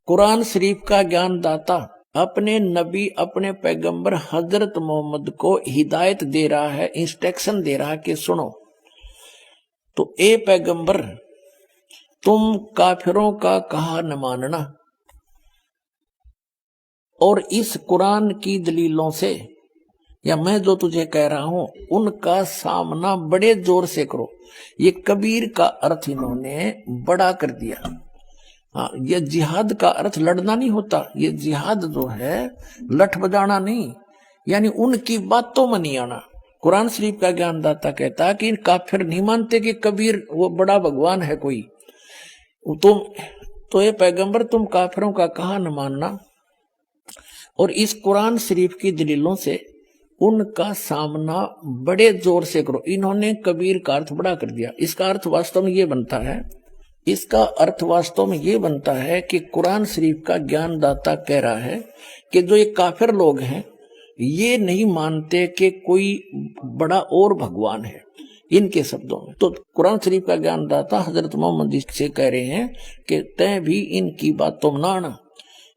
कुरान शरीफ का ज्ञान दाता अपने नबी, अपने पैगंबर हजरत मोहम्मद को हिदायत दे रहा है, इंस्ट्रक्शन दे रहा है कि सुनो, तो ए पैगंबर तुम काफिरों का कहा न मानना, और इस कुरान की दलीलों से, या मैं जो तुझे कह रहा हूं उनका सामना बड़े जोर से करो। ये कबीर का अर्थ इन्होंने बड़ा कर दिया। हाँ, ये जिहाद का अर्थ लड़ना नहीं होता, ये जिहाद जो है लठ बजाना नहीं, यानी उनकी बातों में नहीं आना। कुरान शरीफ का ज्ञानदाता कहता है कि काफिर नहीं मानते कि कबीर वो बड़ा भगवान है कोई, तुम तो ये पैगंबर तुम काफिरों का कहा न मानना, और इस कुरान शरीफ की दलीलों से उनका सामना बड़े जोर से करो। इन्होंने कबीर का अर्थ बड़ा कर दिया। इसका अर्थ वास्तव में ये बनता है, इसका अर्थ वास्तव में ये बनता है कि कुरान शरीफ का ज्ञानदाता कह रहा है कि जो ये काफिर लोग हैं ये नहीं मानते कि कोई बड़ा और भगवान है, इनके शब्दों में। तो कुरान शरीफ का ज्ञानदाता हजरत मोहम्मद से कह रहे हैं कि तय भी इनकी बातों में ना आना,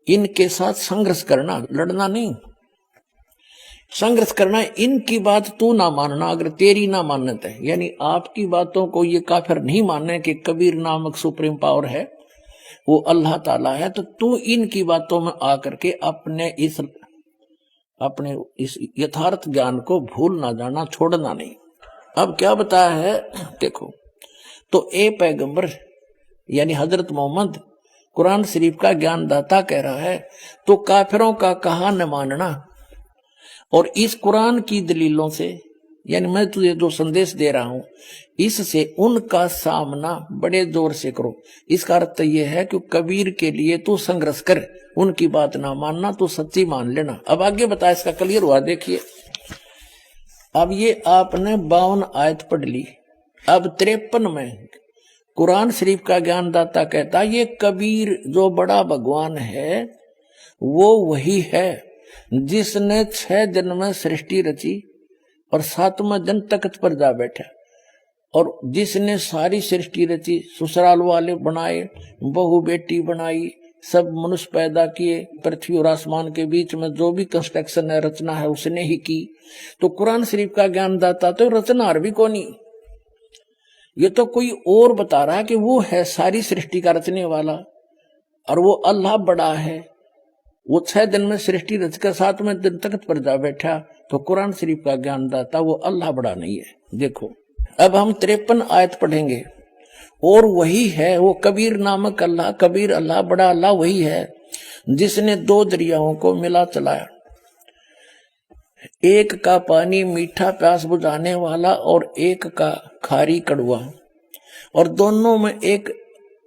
इनके साथ संघर्ष करना, लड़ना नहीं, संघर्ष करना, इनकी बात तू ना मानना अगर तेरी ना मान्यत है, यानी आपकी बातों को ये काफिर नहीं मानने कि कबीर नामक सुप्रीम पावर है, वो अल्लाह ताला है, तो तू इनकी बातों में आकर के अपने इस यथार्थ ज्ञान को भूल ना जाना, छोड़ना नहीं। अब क्या बताया है देखो, तो ए पैगंबर यानी हजरत मोहम्मद कुरान शरीफ का ज्ञानदाता कह रहा है, तो काफिरों का कहा न मानना, और इस कुरान की दलीलों से, यानी मैं तुझे जो संदेश दे रहा हूं इससे उनका सामना बड़े जोर से करो। इसका अर्थ यह है कि कबीर के लिए तू संघर्ष कर, उनकी बात ना मानना, तू सच्ची मान लेना। अब आगे बता, इसका क्लियर हुआ देखिए। अब ये आपने 52 आयत पढ़ ली। अब 53 में कुरान शरीफ का ज्ञानदाता कहता ये कबीर जो बड़ा भगवान है वो वही है जिसने 6 दिन में सृष्टि रची और 7वें दिन तख्त पर जा बैठा, और जिसने सारी सृष्टि रची, ससुराल वाले बनाए, बहू बेटी बनाई, सब मनुष्य पैदा किए, पृथ्वी और आसमान के बीच में जो भी कंस्ट्रक्शन है, रचना है, उसने ही की। तो कुरान शरीफ का ज्ञानदाता तो रचनार भी कौन, ये तो कोई और बता रहा है कि वो है सारी सृष्टि का रचने वाला, और वो अल्लाह बड़ा है। वो 6 दिन में सृष्टि रचकर 7वें दिन तख्त पर जा बैठा, तो कुरान शरीफ का ज्ञानदाता वो अल्लाह बड़ा नहीं है। देखो अब हम 53 आयत पढ़ेंगे, और वही है वो कबीर नामक अल्लाह, कबीर अल्लाह, बड़ा अल्लाह वही है जिसने 2 दरियाओं को मिला चलाया, एक का पानी मीठा प्यास बुझाने वाला और एक का खारी कड़वा, और दोनों में एक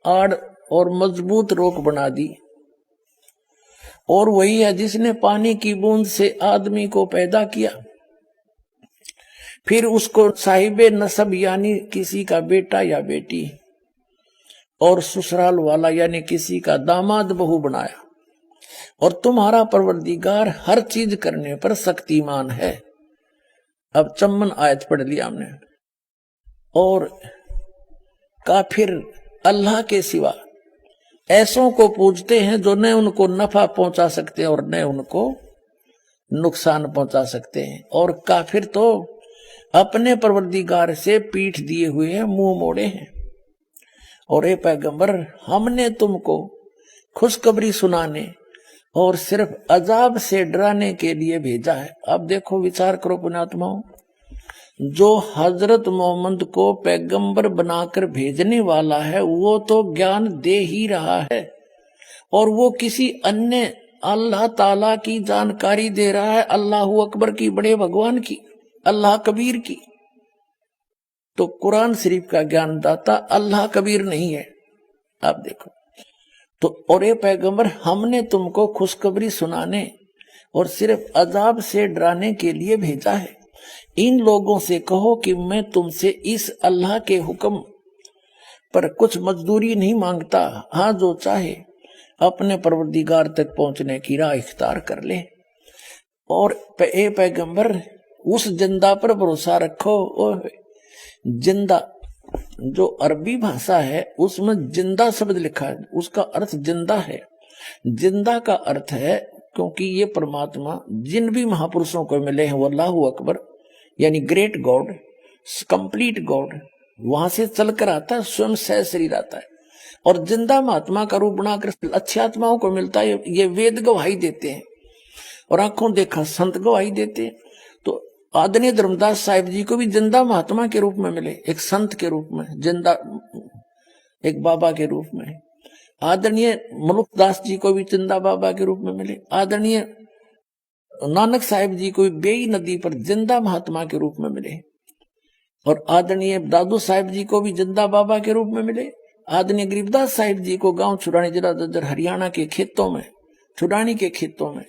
आड़ और मजबूत रोक बना दी। और वही है जिसने पानी की बूंद से आदमी को पैदा किया, फिर उसको साहिबे नसब यानी किसी का बेटा या बेटी, और ससुराल वाला यानी किसी का दामाद बहू बनाया, और तुम्हारा परवरदिगार हर चीज करने पर शक्तिमान है। अब 54 आयत पढ़ लिया हमने। और काफिर अल्लाह के सिवा ऐसों को पूजते हैं जो न उनको नफा पहुंचा सकते और न उनको नुकसान पहुंचा सकते हैं, और काफिर तो अपने परवरदिगार से पीठ दिए हुए हैं, मुंह मोड़े हैं। और ए पैगंबर हमने तुमको खुशखबरी सुनाने और सिर्फ अजाब से डराने के लिए भेजा है। अब देखो, विचार करो पुण्यात्माओं, जो हजरत मोहम्मद को पैगंबर बनाकर भेजने वाला है वो तो ज्ञान दे ही रहा है, और वो किसी अन्य अल्लाह ताला की जानकारी दे रहा है, अल्लाह अकबर की, बड़े भगवान की, अल्लाह कबीर की। तो कुरान शरीफ का ज्ञानदाता अल्लाह कबीर नहीं है। आप देखो तो, और ये पैगंबर हमने तुमको खुशखबरी सुनाने और सिर्फ अजाब से डराने के लिए भेजा है। इन लोगों से कहो कि मैं तुमसे इस अल्लाह के हुक्म पर कुछ मजदूरी नहीं मांगता, हाँ जो चाहे अपने परवरदिगार तक पहुंचने की राह इख्तियार कर ले। और पैगंबर उस जिंदा पर भरोसा रखो। और जिंदा जो अरबी भाषा है उसमें जिंदा शब्द लिखा है, उसका अर्थ जिंदा है। जिंदा का अर्थ है क्योंकि ये परमात्मा जिन भी महापुरुषों को मिले हैं वो अल्लाहु अकबर यानी ग्रेट गॉड, कंप्लीट गॉड, वहां से चलकर आता है, स्वयं सह शरीर आता है। और जिंदा महात्मा का रूप बनाकर अच्छी आत्माओं को मिलता है। ये वेद गवाही देते हैं और आंखों देखा संत गवाही देते हैं। तो आदरणीय धर्मदास साहिब जी को भी जिंदा महात्मा के रूप में मिले, एक संत के रूप में, जिंदा एक बाबा के रूप में। आदरणीय मनुखदास जी को भी जिंदा बाबा के रूप में मिले। आदरणीय नानक साहिब जी को भी बेई नदी पर जिंदा महात्मा के रूप में मिले। और आदरणीय दादू साहिब जी को भी जिंदा बाबा के रूप में मिले। आदरणीय गरीबदास साहिब जी को गांव छुड़ानी जिला ददर हरियाणा के खेतों में, छुड़ानी के खेतों में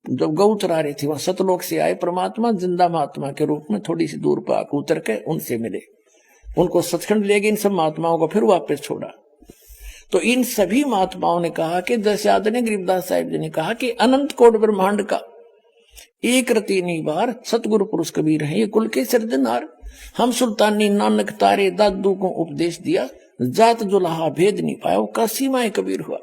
जब गौ चरा रहे थे, वहां सतलोक से आए परमात्मा जिंदा महात्मा के रूप में थोड़ी सी दूर पर आकर उतर के उनसे मिले, उनको सचखंड ले गए। इन सब महात्माओं को फिर वापस छोड़ा। तो इन सभी महात्माओं ने कहा कि जैसे आदरणीय गरीबदास साहिब जी ने कहा कि अनंत कोट ब्रह्मांड का एक रति निबार सतगुरु पुरुष कबीर है, ये कुल के सिरजनहार। हम सुल्तानी नानक तारे दादू को उपदेश दिया, जात जो लहा भेद नहीं पाया, वो काशी माए कबीर हुआ।